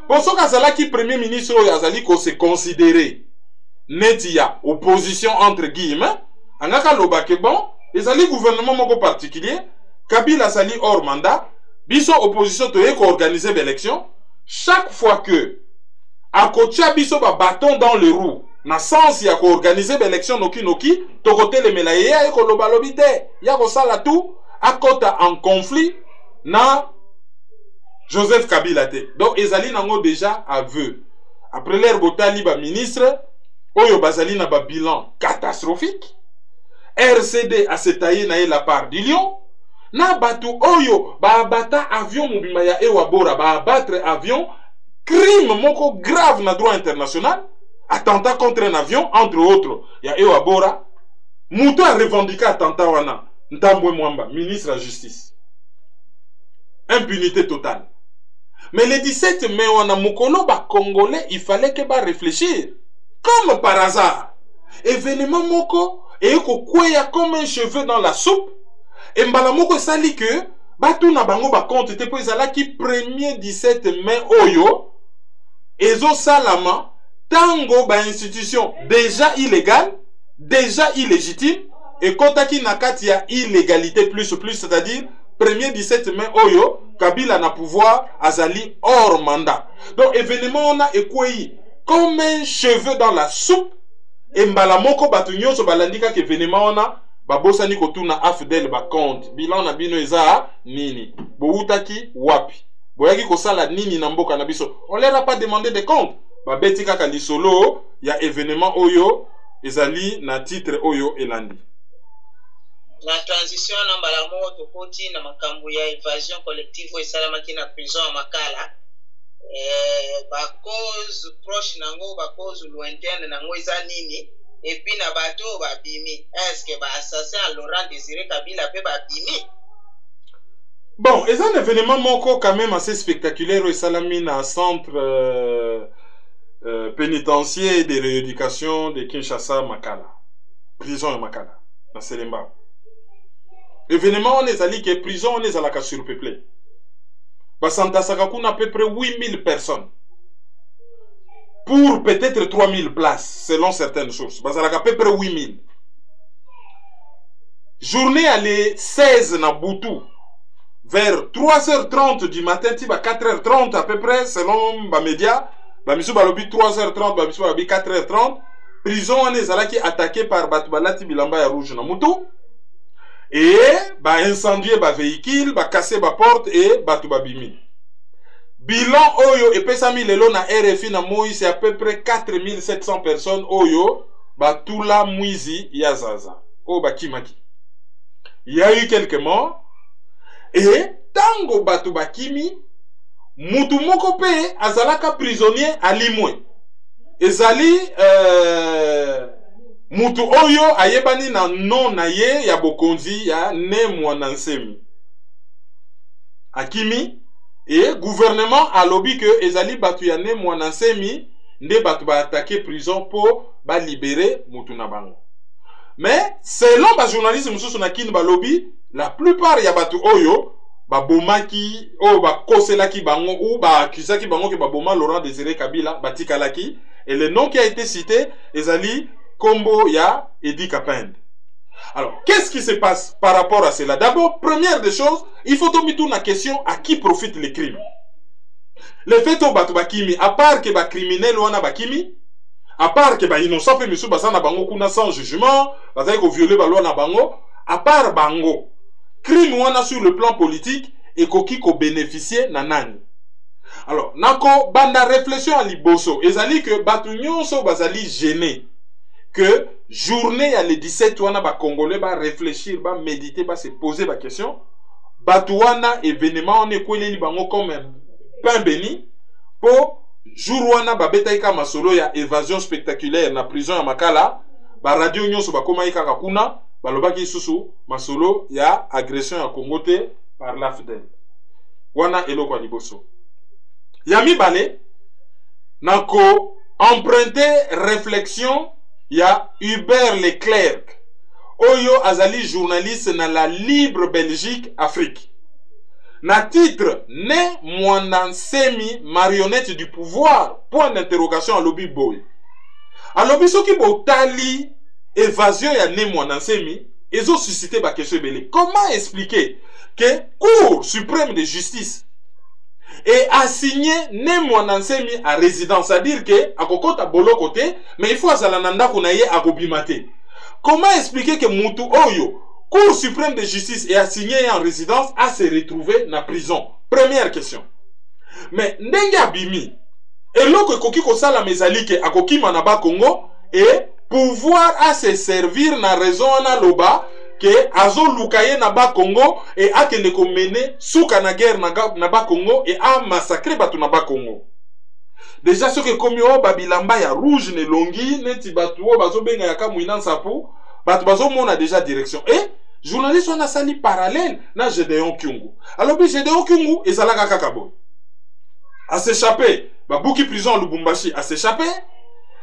Speaker 1: Pour ce qu'Azalaki premier ministre Azali ko se considérer netia opposition entre guillemets. Angaka lobake bon, ezali gouvernement moko particulier. Kabila sali hors mandat. Biso opposition to ye ko organiser l'élection. Chaque fois que akotia biso ba bâton dans le roue na sens ya ko organiser l'élection noki to côté le melaye ya ko lobalobi te ya ko sala tout akota en conflit na Joseph Kabila te. Donc ezali nango déjà aveu. Après l'air botali ba ministre oyo bazali na ba bilan catastrophique. RCD a setaye na la part du lion. Na batu oyo ba abata avion mobima ya Ewabora ba abattre avion crime moko grave na droit international attentat contre un avion entre autres ya Ewabora muto a revendiqué attentat wana Ntambwe Mwamba ministre de la justice impunité totale Mais le 17 mai, on a mukolo ba congolais, il fallait que ba réfléchir. Comme par hasard. Événement moko, et ko kweya comme un cheveu dans la soupe. Et mbala moko sali que, ba tout na bango ba compte, te po ezala ki premier 17 mai oyo, ezo salama, tango ba institution déjà illégale, déjà illégitime, et kontaki nakati ya illégalité plus, c'est-à-dire, premier 17 mai oyo, Kabila na pouvoir azali hors mandat. Donc événement on a écoué comme un cheveu dans la soupe et mbala moko batu nyonso balandika ke événement on a babosani kotuna afdel ba compte bilan na bino eza nini boutaki wapi boyaki kosala nini na mboka na biso on leur a pas demandé de compte babeti kaka lisolo ya événement oyo ezali na titre oyo elandi.
Speaker 2: La transition na mbala moko tokoti na makambo ya évasion collective esalamaki na prison ya Makala. Ba cause proche nango ba cause lointaine nango eza nini et puis na bato ba bimi est-ce que ba assassin Laurent Désiré Kabila pe ba bimi.
Speaker 1: Bon, c'est un événement moko quand même assez spectaculaire au Salami na centre pénitentiaire de rééducation de Kinshasa Makala. Prison de Makala na Selemba. Événement, on est allé que prison, on est à la surpeuplée. Santa Sakakoun a à peu près 8000 personnes. Pour peut-être 3000 places, selon certaines sources. À peu près 8000. Journée allée 16 na Boutou. Vers 3h30 du matin, 4h30 à peu près, selon les médias. Bamisou Balobi 3h30, Bamisou Balobi 4h30. Prison, on est allé attaqué par Batoubalati Bilamba ya Rouge na Moutou. Et ba incendier ba véhicule, ba casser ba porte et ba tout ba bimi. Bilan oyo et pesami lelo na RFI na Moïse c'est à peu près 4700 personnes oyo ba tout la Mwizi ya Zaza. O ba kimaki. Il y a eu quelques morts et tango ba tout ba kimi mutu moko pe azalaka prisonnier à Limwe. Ezali mutu oyo ayebani na non na ye ya bokonzi ya ne mwana nsemi akimi et gouvernement a lobby que ezali batu ya ne mwana nsemi nde batu ba attaquer prison pour ba libérer mutu na bango. Mais selon ba journaliste mususu na kin ba lobby la plupart ya batu oyo ba bomaki o ba koselaki bango ou ba accusaki bango ke ba boma Laurent Désiré Kabila batikalaki et le nom qui a été cité ezali Combo ya Edi Kapend. Alors, qu'est-ce qui se passe par rapport à cela? D'abord, première des choses, il faut tomber tout la question à qui profitent les crimes. Le fait au batu bakimi, à part que ba criminel wana bakimi, à part que ba innocent fait monsieur basana bango kuna sans jugement, basana ko violer ba loi na bango, à part bango, crime wana sur le plan politique et koki ko bénéficier na nani. Alors, nako banda réflexion à liboso, ezali que batu nyonso bazali gêné. Que journée à le 17 wana ba congolais ba réfléchir, ba méditer, ba se poser ba question. Batouana événement on est kweleli bango comme un pain béni pour jour wana ba betaika masolo ya évasion spectaculaire na prison ya Makala, ba radio nyonso ba koma ikaka kuna, ba lobaki susu masolo ya agression ya Congote par l'AFDEL. Wana eloko ya liboso. Yami balé nako emprunter réflexion. Il y a Hubert Leclerc, Oyo Azali journaliste dans la Libre Belgique Afrique. Na titre Ne Mwanasemi marionnette du pouvoir. Point d'interrogation à lobby boy. A lobby soki botali évasion ya Ne Mwanasemi, ils ont suscité ba question belé. Comment expliquer que Cour suprême de justice et assigné ne mwanasemi à résidence, c'est-à-dire que à kokota bolo côté mais il faut azalananda kunaye akobimate. Comment expliquer que mutu oyo Cour suprême de justice est assigné en résidence à se retrouver na prison? Première question. Mais ndenge abimi eloko koki kosala mezali ke akokima na ba Congo et pouvoir à se servir na raison na loba que azo lukaye na ba Congo et akende ko mener souka na guerre na ba Congo et a massacrer batu na ba Congo. Déjà ce que komi o babilamba ya rouge ne longi neti batu o bazo benga ya kamwina sapo batu bazo mona déjà direction et journaliste on a sali parallèle na Gédéon Kyungu. Alors bi Gédéon Kyungu ezalaka kakabo. a s'échappé babuki prison à Lubumbashi a s'échappé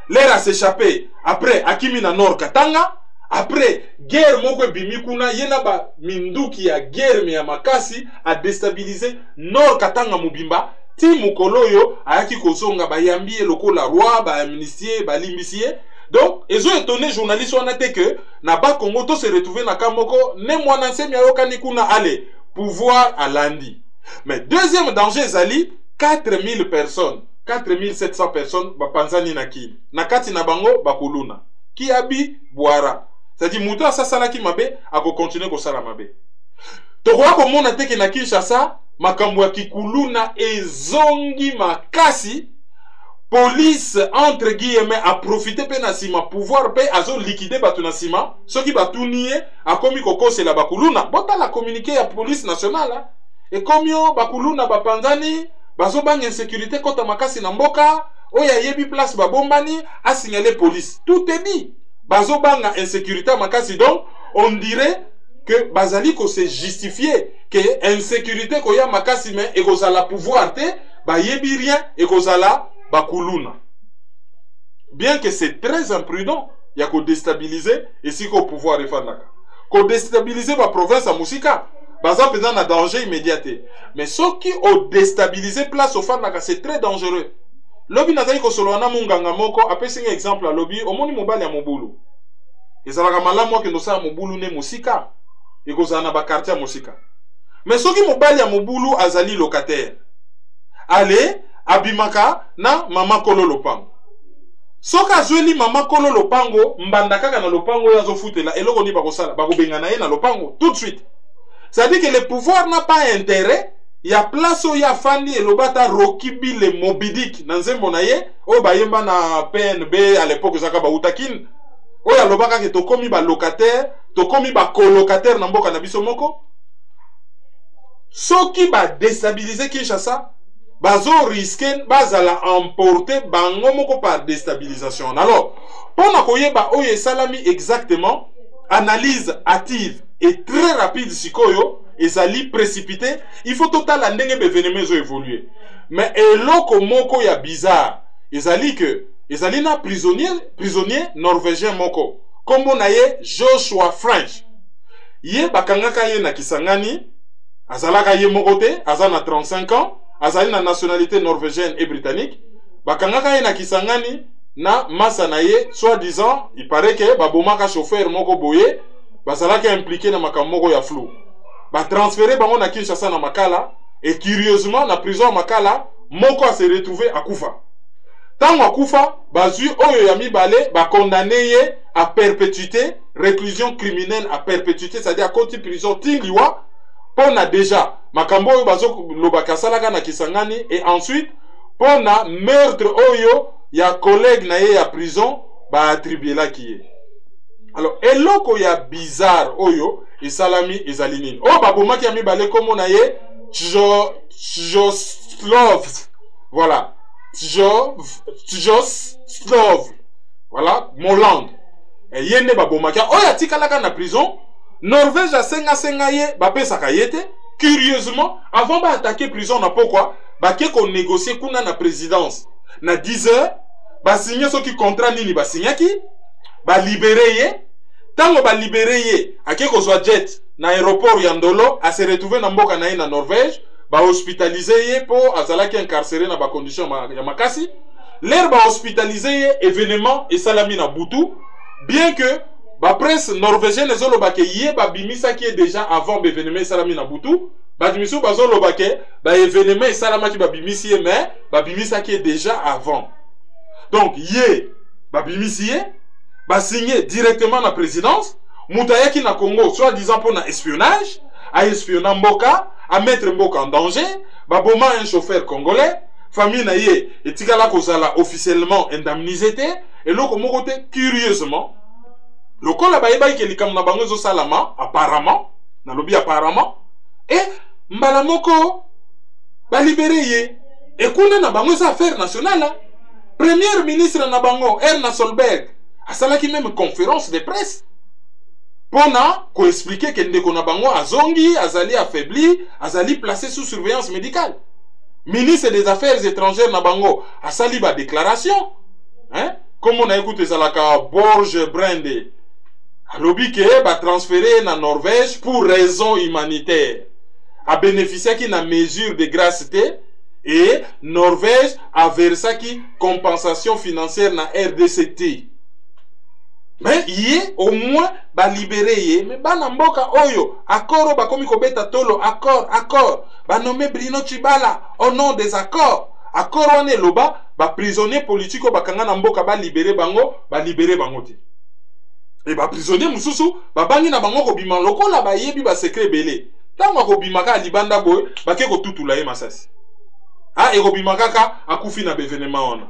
Speaker 1: l'air a s'échappé après akimi na Nord Katanga après guerre moko bimi kuna yena ba minduki ya guerre me ya makasi a déstabiliser Nord Katanga mubimba ti mukolo yo ayaki kozonga bayambi lokola roi ba amnistie ba limbisie. Donc ils ont étonné journalistes on a dit que na ba Congo to se retrouver na kamoko ne mwana nsemi ayokani kuna ale pouvoir à Landi. Mais deuxième danger zali 4000 personnes 4700 personnes bapanzani na kili na kati na bango bakuluna ki abi boara. C'est-à-dire muto asasala ki mabe ako continuer ko sala mabe. Tokwa ko mona teke na Kinshasa makambo ya kikuluna ezongi makasi. Police entre guillemets a profité pe na sima pouvoir pe azo liquider batu na sima soki batu nié a komi kokose la bakuluna bota la communiqué ya police nationale et comme yo bakuluna bapanzani bazo bang insécurité kota makasi na mboka oya yebi place babombani a signalé police tout est dit bazo banga insécurité makasi. Donc on dirait que bazali ko se justifier que insécurité ko ya makasi mais e ko la pouvoir te ba yebi rien e ko la bakuluna. Bien que c'est très imprudent, il y a qu'au déstabiliser et si qu'au pouvoir et fanaka. Qu'au déstabiliser la province à Moussika, bazan pesant un danger immédiat. Mais ce qui au déstabiliser place au fanaka, c'est très dangereux. Lobby nazali ko soloana munganga moko, après c'est un exemple à lobby, au moni mobile ya mobulu. Et ça la gamala moi que nous sommes mobulu ne Moussika. Et ko zana ba quartier à Moussika. Mais ce qui mobile ya mobulu azali locataire. Allez, abimaka na mama kolo lopango. Soka zweli mama kolo lopango mbanda kaka na lopango yazo futela eloko ni bakosala bakobenga na ye na lopango tout de suite. Ça dit que le pouvoir n'a pas intérêt ya place o ya fandi elobata rokibi le mobidik na nzembo na ye o bayemba na PNB à l'époque zaka ba utakin o ya lobaka ke tokomi ba locataire tokomi ba colocataire na mboka na biso moko soki ba déstabiliser Kinshasa bazo risquer bazala emporter bango moko par déstabilisation. Alors pour na koyeba oye salami exactement analyse hâtive et très rapide sikoyo ezali précipité il faut total ndenge beveneme zo évoluer mais eloko moko ya bizarre ezali que ezali na prisonnier norvégien moko kombo na ye Joshua French ye bakangaka ye na Kisangani azalaka ye moko te azana 35 ans azali na nationalité norvégienne et britannique bakangaka ye na Kisangani na masa na ye soi-disant il paraît que babomaka chauffeur moko boye bazalaka impliqué na makambo moko ya flou ba transféré bango na Kinshasa na Makala et curieusement na prison Makala moko a se retrouvé à Kufa tango akufa bazui oyo ya mibale ba condamné ye à perpétuité réclusion criminelle à perpétuité c'est-à-dire à côté prison tingliwa pona déjà makambo oyo bazo lobaka salaka na Kisangani et ensuite pona meurtre oyo ya collègue na ye ya prison ba attribué la qui est. Alors eloko ya bizarre oyo et salami ezali nini o babomaki ya mibale komo na ye Joslov voilà Joslov voilà Moland et yende babomaki oyo tikalaka na prison Norvège a senga ye bapesaka ye te curieusement avant ba attaquer prison na pourquoi ba ke ko négocier kuna na présidence na 10 heures ba signer soki contrat nini ba signaki ba libérer ye tango ba libérer ye ake ko zwa jet na aéroport ya Ndolo a se retrouver na mboka na ye na Norvège ba hospitaliser ye po azalaki incarcéré na ba condition ya makasi l'air ba hospitaliser ye événement et salami na butu bien que ba presse norvégienne ezoloba ke ye ba bimisa ki est déjà avant l'événement et salami na butu ba dimiso bazoloba ke ba événement et salama ki ba bimisi ye mais ba bimisa ki est déjà avant. Donc ye ba bimisi ye ba signé directement na présidence mutayaki na Congo soi-disant pour na espionnage a espionner mboka à mettre mboka en danger ba boma un chauffeur congolais famille na ye etikala kozala officiellement indemnisé te et loko moko te curieusement lokola bayeba ke likam na bango zo salama apparemment na lobi apparemment et mbala moko ba libéré ye et kuna na bango za affaire nationale premier ministre na bango Erna Solberg asalaki même conférence de presse pona ko expliquer que ndeko na bango azongi azali affaibli azali placé sous surveillance médicale Ministre des Affaires étrangères na bango asali ba déclaration. Hein? Comme on a écouté ça la Borge Brande. Alobi ke ba transféré na Norvège pour raison humanitaire. A bénéficié qui na mesure de grâce et Norvège a versé qui compensation financière na RDCT. Mais yé au moins ba libéré yé mais ba na mboka oyo accord ba komi ko beta tolo accord ba nommé Bruno Tshibala au nom des accords wane loba ba prisonnier politique ba kanga na mboka ba libéré bango te et ba prisonnier mususu ba bangi na bango ko bima lokola ba yebi ba secret belé tango ko bima ka libanda boy ba ke ko tutula ye masasi et ko bima kaka akufi na événement wana.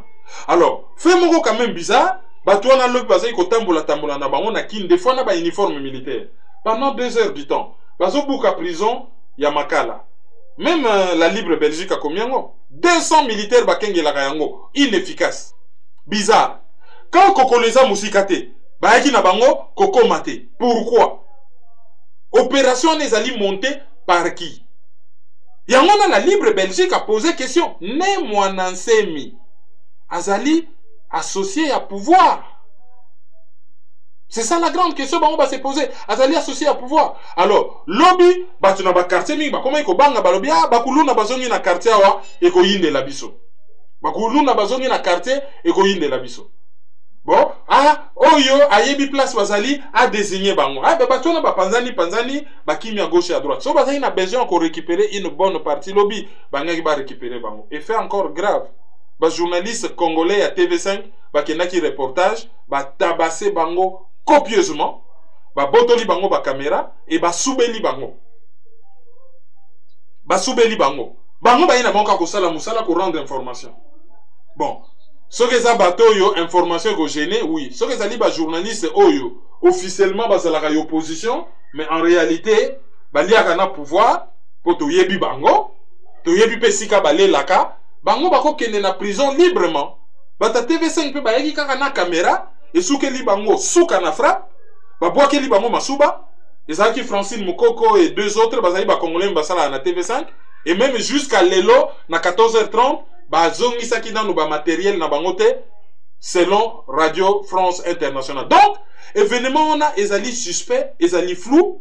Speaker 1: Alors fait moko quand même bizarre. Bato na lobi bazai ko tambola na bango na kin des fois na ba uniforme militaire pendant 2 heures du temps bazo buka prison ya Makala. Même la Libre Belgique a combien 200 militaires bakengela yango inefficace bizarre. Quand kokoleza musikate ba yaki na bango koko mate. Pourquoi? Opération ezali montée par qui? Yango na la Libre Belgique a posé question ne mwanansemi azali associé à pouvoir. C'est ça la grande question on va se poser. Azali associé à pouvoir. Alors, lobby, batu na ba quartier mingi, comment iko banga balobi, bakuluna bazongi na quartier awa, eko yinde la biso. Bakuluna bazongi na quartier, eko yinde la biso. Bon, oyo, ayebi place bazali, a désigné bango. Batu na ba panzani, bakimi à gauche et à droite. So bazali na besoin qu'on récupérer une bonne partie lobby, bangaki ba récupérer bango. Et fait encore grave. Ba journaliste congolais à TV5 ba kenaki reportage ba tabasser bango copieusement ba botoli bango ba caméra et ba soubeli bango bango ba ina bango ko sala musala ko rendre information. Bon ce que ça bateau yo information ko gêner oui ce que ça li ba journaliste oyo officiellement ba sala ka opposition mais en réalité ba liaka na pouvoir pour to yebi bango to yebi pesika balé laka bango bako kende na prison librement. Bata TV5 pe bayaki kaka na caméra et souke li bango souka na frappe. Ba boake li bango masuba. Ezaki Francine Mukoko et 2 autres bazali ba congolais basala na TV5 et même jusqu'à lelo na 14h30 ba zongi saki dans ba matériel na bango te selon Radio France Internationale. Donc événement on a ezali suspect, ezali flou.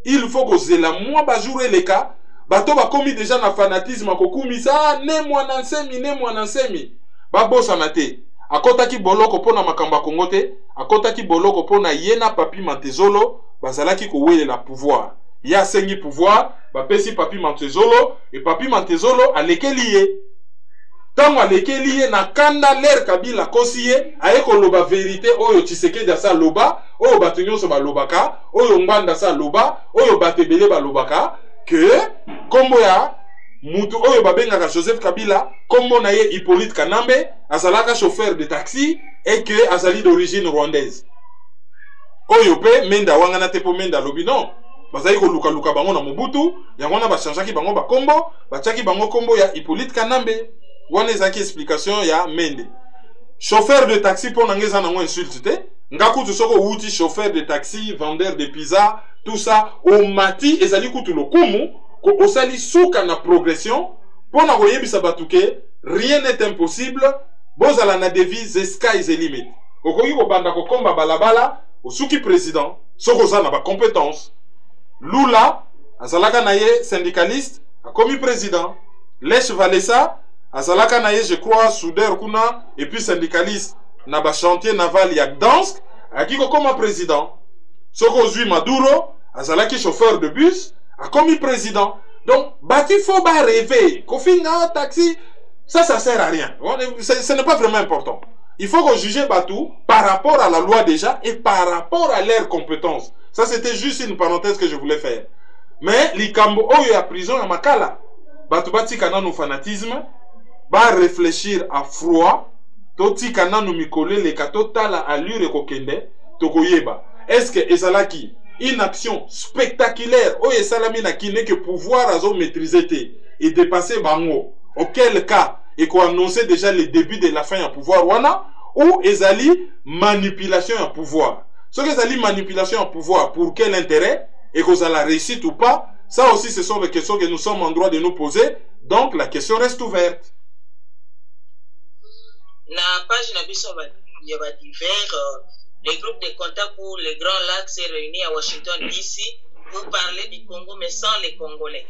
Speaker 1: Il faut que zela moi ba jouer les cas. Bato ba komi déjà na fanatisme akokumisa ne mwanansemi babosa na te akotaki boloko pona makamba kongo te akotaki boloko pona yena Papi Mantezolo bazalaki ko welela pouvoir ya sengi pouvoir bapesi Papi Mantezolo et Papi Mantezolo alekeli ye tango alekeli ye na kanda l'air Kabila kosiye ayeko loba vérité oyo Tshisekedi asa loba oyo bato nyonso balobaka oyo Nganda sa loba oyo batebele balobaka que kombo ya mutu oyo babengaka Joseph Kabila kombo na ye Hippolyte Kanambe azalaka chauffeur de taxi et que azali d'origine rwandaise oyo pe menda wangana te po menda lobi non bazali ko luka bango na Mobutu yango na bachangeaki bango bakombo batiaki bango kombo ya Hippolyte Kanambe wana ezaki explication ya mende chauffeur de taxi po nangeza nango insulte te ngakutu soko uti chauffeur de taxi vendeur de pizza tout ça au mati ezali kutu lokumu ko osali souka na progression pona koyebisa batuke rien n'est impossible bozala na devise sky is the limit okoki kobanda kokomba balabala osuki président soko za na ba compétence Lula azalaka na ye syndicaliste akomi président Lech Walesa azalaka na ye je crois soudeur kuna et puis syndicaliste na ba chantier naval ya Gdansk akiko koma président soko zui Maduro azalaki chauffeur de bus a commis président. Donc bati faut pas rêver kofinga taxi ça sert à rien, ce n'est pas vraiment important. Il faut qu'on juge Batou par rapport à la loi déjà et par rapport à leurs compétences. Ça c'était juste une parenthèse que je voulais faire. Mais likambo oyo ya prison ya Makala Batou bati kana no fanatisme ba réfléchir à froid toti kana no mikole le katotala allure kokende tokoyeba est-ce que ezalaki une action spectaculaire oyo salami na kine que pouvoir azo maîtriser et dépasser bango auquel cas et qu'on annonçait déjà le début de la fin à pouvoir wana ou ezali manipulation à pouvoir ce que ezali manipulation à pouvoir pour quel intérêt et qu'on a la réussite ou pas Ça aussi, ce sont des questions que nous sommes en droit de nous poser. Donc, la question reste ouverte.
Speaker 2: Na page Nabiso, il y a divers, les groupes de contact pour les Grands Lacs s'est réunis à Washington DC pour parler du Congo, mais sans les Congolais.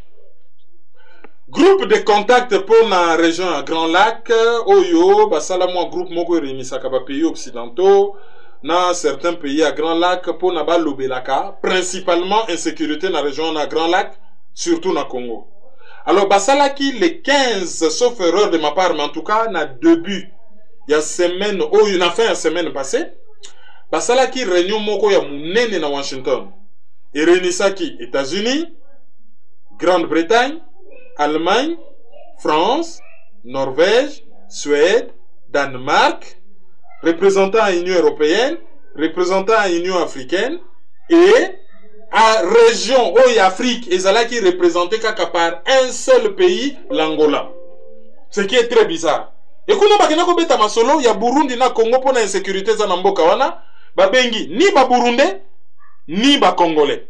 Speaker 1: Groupe de contact pour la région à Grand Lac, Oyo, Basalamwa groupe Moko réuni Sakaba pays occidentaux, dans certains pays à Grand Lac pour Naba Lobelaka, principalement insécurité dans la région à Grand Lac, surtout dans Congo. Alors Basalaki les 15, sauf erreur de ma part, mais en tout cas, na début, il y a semaine, il y a fait une semaine passée, Basalaki réunion Moko ya Mounene na Washington. Et réunissaki États-Unis, Grande-Bretagne, Allemagne, France, Norvège, Suède, Danemark, représentant à l'Union européenne, représentant à l'Union africaine, et à région où Afrique, et là qui représentait par un seul pays, l'Angola. Ce qui est très bizarre. Et quand on a beta masolo, il y a Burundi na Congo pour l'insécurité za namboka wana, ba bengi ni ba Burundais, ni ba Congolais.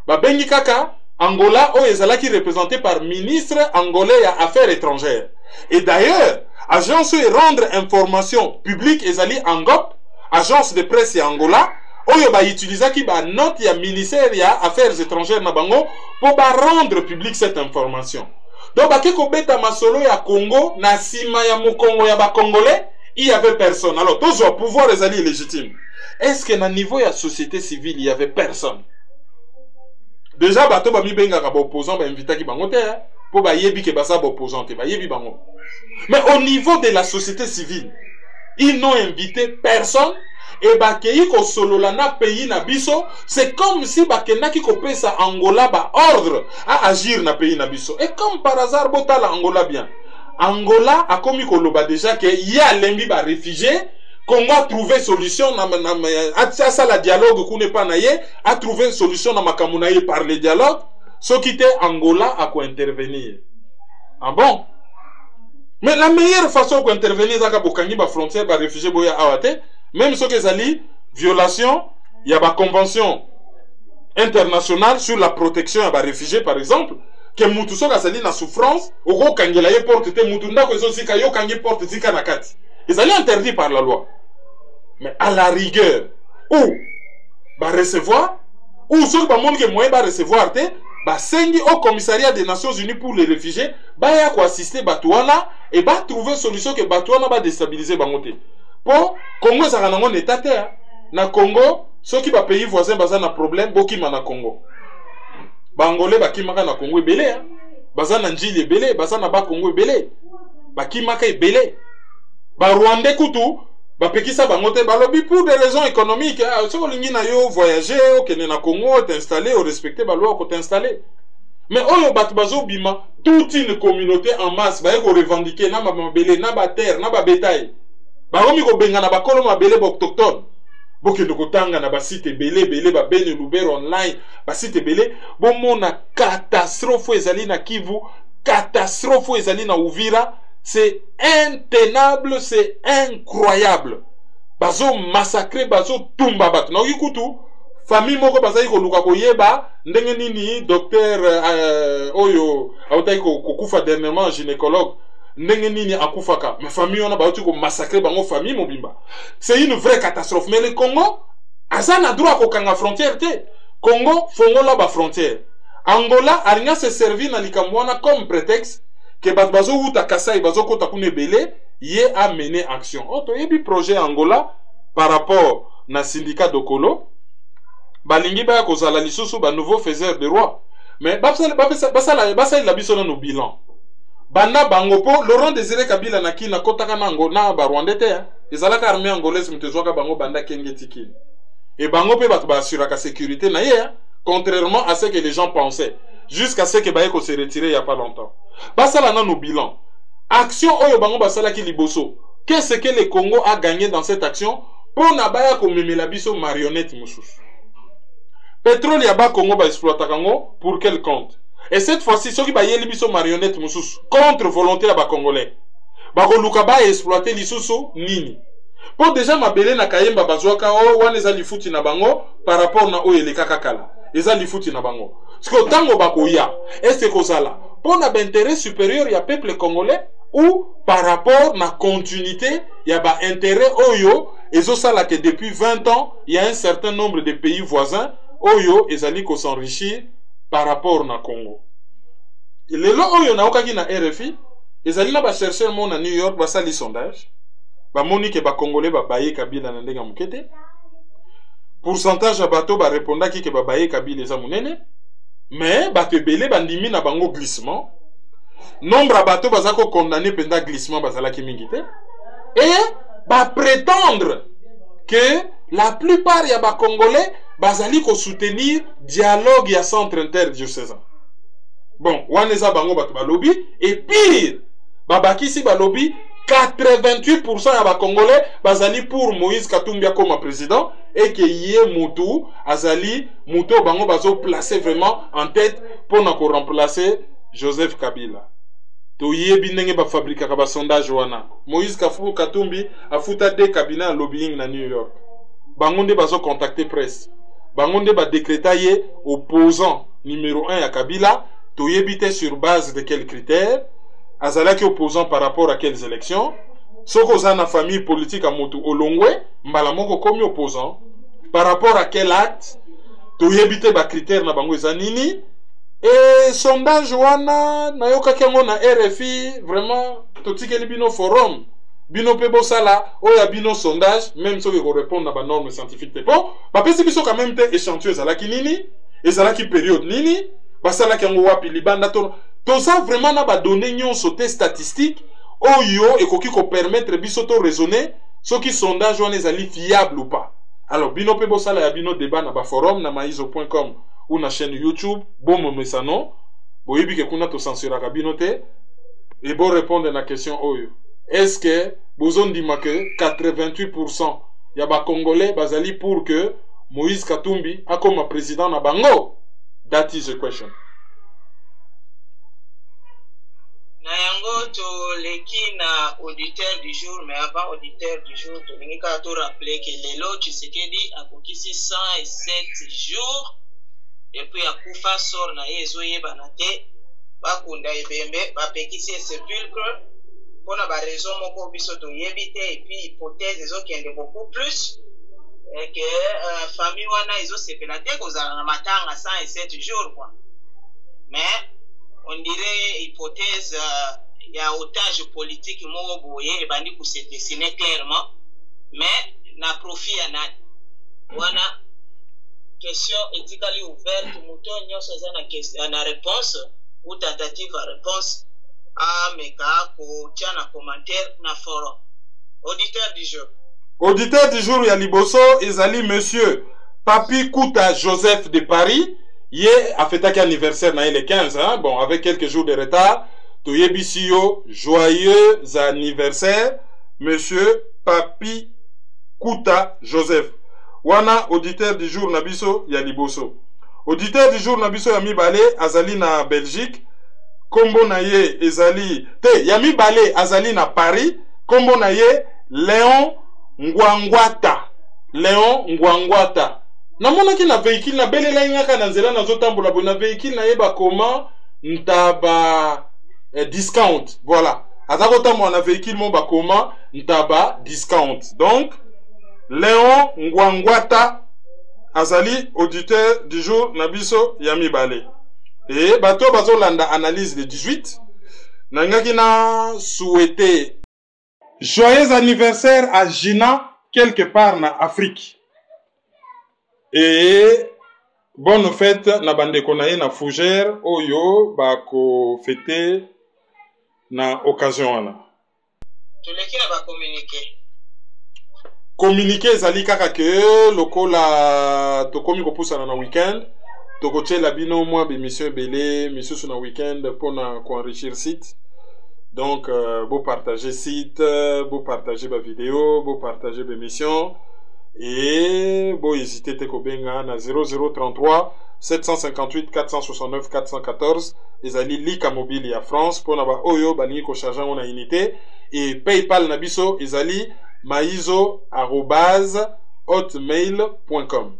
Speaker 1: Ba bengi kaka Angola, qui est représenté par ministre angolais à affaires étrangères. Et d'ailleurs, agence de rendre information publique ezali Angop, agence de presse et Angola, oyo ba utiliser qui ba note ya ministère ya affaires étrangères na bango pour ba rendre public cette information. Donc ba keko beta masolo ya Congo na sima ya Mukongo ya ba Congolais, il y avait personne. Alors tous au pouvoir ezali légitime. Est-ce que na niveau ya société civile il y avait personne? Déjà, bato ba mi benga ka ba opposant ba invita ki bango te pour ba yebi ke basa ba opposant te ba yebi bango. Mais au niveau de la société civile, ils n'ont invité personne et ba kei ko solola na pays na biso, c'est comme si ba kenaki ko pesa Angola ba ordre à agir na pays na biso. Et comme par hasard botala Angola bien. Angola a commis ko loba déjà que ya lembi ba réfugié Congo a trouvé solution à la dialogue qu'on n'est pas naïe, a trouvé une solution dans Makamunaï par le dialogue, ce qui était Angola à quoi intervenir. Ah bon? Mais la meilleure façon pour intervenir c'est que la frontière va réfugier boya awate, même ce que ça dit violation, il y a la convention internationale sur la protection des réfugiés par exemple, que mutu soka sali na souffrance, oko kangela ye porte te mutu ndako ezo sika yo kangi porte zika nakati. Ils allaient interdit par la loi. Mais à la rigueur, ou bah recevoir, ou ceux qui monde que moyen va recevoir, bah sengi au commissariat des Nations Unies pour les réfugiés, bah y a quoi assister Batouana et bah trouver solution que Batouana va déstabiliser Bangote. Pour Congo ça ranango état terre. Na Congo, ceux qui va pays voisin baza na problème, boki na Congo. Bangolais ba kimaka na Congo belé, baza na njili belé, baza na ba Congo belé, ba kimaka belé. Ba Rwandais kutu ba pekisa bangote balobi pour des raisons économiques so lingi na yo voyager au Kenya na Congo t'installer au respecter ba loi ko t'installer mais oyo bat bazo bima toute une communauté en masse ba ko revendiquer na mabele na ba terre na ba bétail ba romi ko benga na ba kolo mabele ba autochtone bokendo kotanga na ba site belé ba bene Lubero online ba site belé bon mona catastrophe ezali na Kivu catastrophe ezali na Uvira. C'est intenable, c'est incroyable. Bazo massacré, bazo tumba bat. Na yikutu, famille moko bazayi ko luka ko yeba, ndenge nini docteur oyo autai ko kufa dernièrement gynécologue, ndenge nini akufaka. Mais famille on a bauti ko massacré bango famille mobimba. C'est une vraie catastrophe. Mais le Congo, azana droit ko kanga frontière te. Congo fongola ba frontière. Angola aringa se servi na likamwana comme prétexte que bazo uta kasai bazo kota kune belé yé a mené action. Oto yebi projet Angola par rapport na syndicat Dokolo balingi ba kozala lisusu ba nouveau faiseur de roi. Mais basala la biso na no bilan. Bana bango po Laurent Désiré Kabila na kina kota kana ngona ba Rwandais te. Ezalaka armée angolaise mutezwaka bango banda kenge tikini. Et bango pe bato ba assuraka sécurité na ye contrairement à ce que les gens pensaient. Jusqu'à ce que Bayeko se retire il n'y a pas longtemps. Basala na nos bilans. Action oyo bango basala ki liboso. Qu'est-ce que le Congo a gagné dans cette action pour na baya ko memela biso marionnette mususu. Pétrole ya ba Congo ba exploiter kango pour quel compte? Et cette fois-ci ceux qui ba yeli biso marionnette mususu contre volonté ya ba Congolais. Ba ko luka ba exploiter lisusu nini? Pour déjà mabele na kayemba bazwaka o wana za lifuti na bango par rapport na oyo elekaka kala. eza lifuti na bango. Parce que tango bakoya, est-ce que kozala pour na intérêt supérieur ya peuple congolais ou par rapport na continuité ya ba intérêt oyo ezosala que depuis 20 ans, il y a un certain nombre de pays voisins oyo ezali ko s'enrichir par rapport na Congo. Lelo oyo na okaki na RFI, ezali na ba chercheur mo na New York basali sondage. Ba moni ke ba congolais ba baye Kabila na ndenga mukete. Pourcentage ya bato ba répondaki ke ba baye Kabila eza munene. Mais bato ebele bandimi na bango glissement. Nombre ya bato bazako condamné penda glissement bazalaki mingi te. Et ba prétendre que la plupart ya ba congolais bazali ko soutenir dialogue ya centre interdiocésain. Bon, waneza bango bato balobi et pire, babakisi balobi 88% ya ba congolais bazali pour Moïse Katumbi comme président et que yé mutu azali mutu bango bazo placer vraiment en tête pour na ko remplacer Joseph Kabila. To yebi ndenge ba fabrika ba sondage wana. Moïse Katumbi afuta de cabinet lobbying na New York. Bango nde bazo contacter presse. Bango nde ba décréter opposant numéro 1 ya Kabila. To yebite sur base de quels critères azalaki opposant par rapport à quelles élections. Soko za na famille politique a motu olongwe mbala moko komi opposant par rapport à quel acte. To yebite ba critères na bango eza nini. Et sondage wana na yokaki yango na RFI vraiment totikeli bino forum bino pe bosala oya bino sondage même soki ko répondre na ba normes scientifiques te bon ba pesi biso quand même te échantillon ezalaki nini ezalaki période nini basalaki yango wapi libanda to ça vraiment na ba données nyonso te statistique oyo ekoki ko permettre biso to raisonner soki sondage wana ezali fiable ou pas. Alors bino pe bosala ya bino débat na ba forum na maizo.com ou na chaîne YouTube, bon momesano, boyebi ke kuna to censuraka bino te, et bon répondre à la question oyo. Est-ce que bozon dima que 88% ya ba Congolais bazali pour que Moïse Katumbi a comme président na bango? That is the question.
Speaker 2: Na yango to leki na auditeur du jour, mais avant auditeur du jour, to lingika to rappeler que lelo Tshisekedi a kokisi 107 jours depuis akufa sort na ezoyeba na te bakunda ebembe bapekisi sépulcre pona ba raison moko biso to yebite et puis hypothèse ezokende beaucoup plus et que famille wana ezosepela te kozala na matanga 107 jours quoi. Mais on dirait hypothèse ya otage politique moko boye ebandi ko se dessiner clairement mais na profit ya nani wana question éthiquement ouverte, mouton nyonso za na question na réponse ou tentative à réponse à meka ko tia na commentaire na forum. Auditeur du jour.
Speaker 1: Auditeur du jour ya liboso ezali monsieur Papi Kouta Joseph de Paris. Yé a fêté anniversaire na le 15 hein? Bon avec quelques jours de retard. To yebisi yo joyeux anniversaire monsieur Papi Kouta Joseph. Wana auditeur du jour nabiso ya liboso. Auditeur du jour nabiso ya mibale azali na Belgique. Kombo na ye ezali te ya mibale azali na Paris. Kombo na ye Léon Ngwangwata. Léon Ngwangwata. Namona ki na véhicule na belela ngaka na nzela nazotambola bo na véhicule na ye ba comment ntaba discount. Voilà. Azako tambo na véhicule mo ba comment ntaba discount. Donc Léon Ngwangwata azali auditeur du jour nabiso yami bale. Et bato bazo landa analyse de 18. Nangaki na souhaiter joyeux anniversaire à Gina quelque part na Afrique. Et bonne fête na bandeko na ye na Fougère oyo bako fêter na occasion wana.
Speaker 2: Tuleki na ba communiquer.
Speaker 1: Communiquer ezali kaka ke lokola tokomi kopusana na weekend tokotiela bino mwa bémission ebele misusu na weekend mpona koenrichir site donc bo partager site bo partager ba vidéo bo partager bémission et bo hésiter te kobenga na 0033 758 469 414 ezali lika mobile ya France mpona ba oyo balingi kocharge ngo na unité et PayPal na biso ezali maizo@hotmail.com.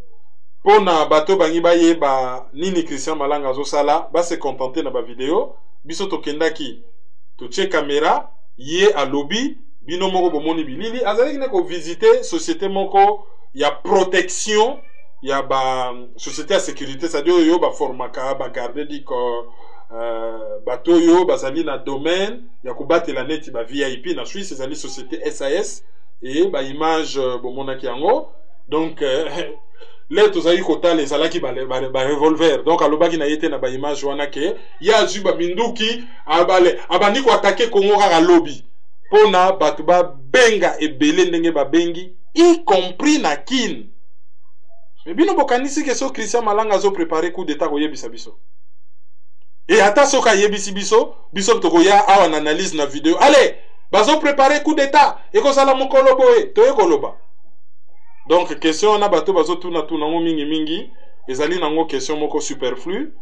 Speaker 1: Pona bato bangi baye ba nini Christian Malanga zo sala ba se contenter na ba vidéo biso to kendaki to che caméra ye a lobby bino moko bomoni bilili azali ne ko visiter société moko ya protection ya ba société à sécurité ça dire yo ba formaka ba garder di ko bato yo bazali na domaine ya kobatela neti ba VIP na Suisse ezali société SAS et ba image bomonaki yango donc les tozali kotala ezalaki ba revolver donc alobaki na yete na ba image wana ke ya zuba minduki abandi ko attaquer Congo kaka lobby pona bato ba benga ebele ndenge ba bengi y compris na kin mais bino bokanisi ke so Christian Malanga zo préparer coup d'état ko yebisa biso et ata soka yebisi biso toko ya awa na analyse na vidéo allez bazo préparer coup d'état et ko sala mokolo boye to ekoloba. Donc question na bato bazo tuna nango mingi ezali nango question moko superflu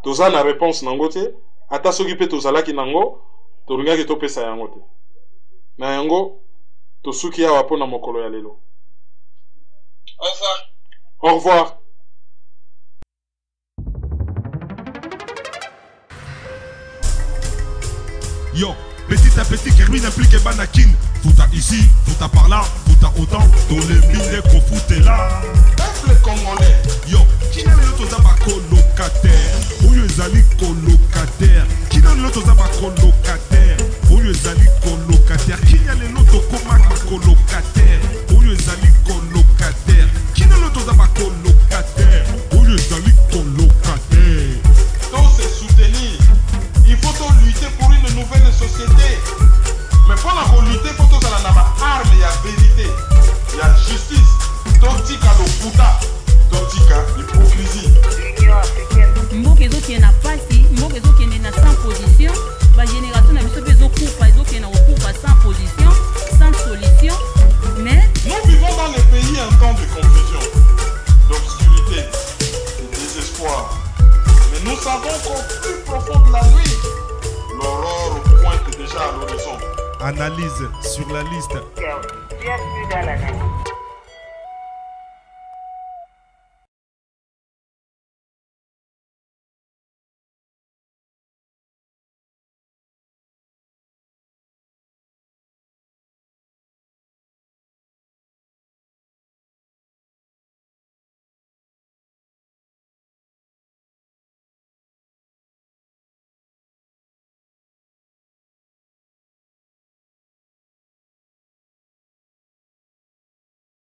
Speaker 1: toza na réponse nango te ata soki pe tozalaki nango tolingaki topesa yango te na yango tosuki awa pona mokolo ya lelo.
Speaker 2: Au revoir.
Speaker 1: Au revoir.
Speaker 3: Yo, petit à petit, Kerwin implique Banakin. Fouta ici, fouta par là, fouta autant. Dans les mines qu'on foutait là.
Speaker 1: Peuple congolais.
Speaker 3: Yo, qui n'a le toza ba colocataire? Oyo ezali colocataire. Qui n'a le toza ba colocataire? Oyo ezali colocataire. Qui n'a le loto koma colocataire? Oyo ezali colocataire. Qui n'a le toza ba colocataire? Oyo ezali colocataire.
Speaker 1: Donc c'est soutenir. Il faut donc lutter pour une nouvelle société. Mais pour la lutter, il faut que ça ait arme, il y a vérité, il y a justice. Tontika le puta, tontika l'hypocrisie.
Speaker 4: Mbokezo qui est na pasi, mbokezo qui est na sans position, la génération n'a pas besoin de couper, ils ont qui est na couper sans position, sans solution. Mais
Speaker 1: nous vivons dans les pays un temps de confusion, d'obscurité, de désespoir. Mais nous savons qu'au plus profond de la nuit, l'aurore pointe déjà à l'horizon.
Speaker 3: Analyse sur la liste.
Speaker 5: Bienvenue dans l'analyse.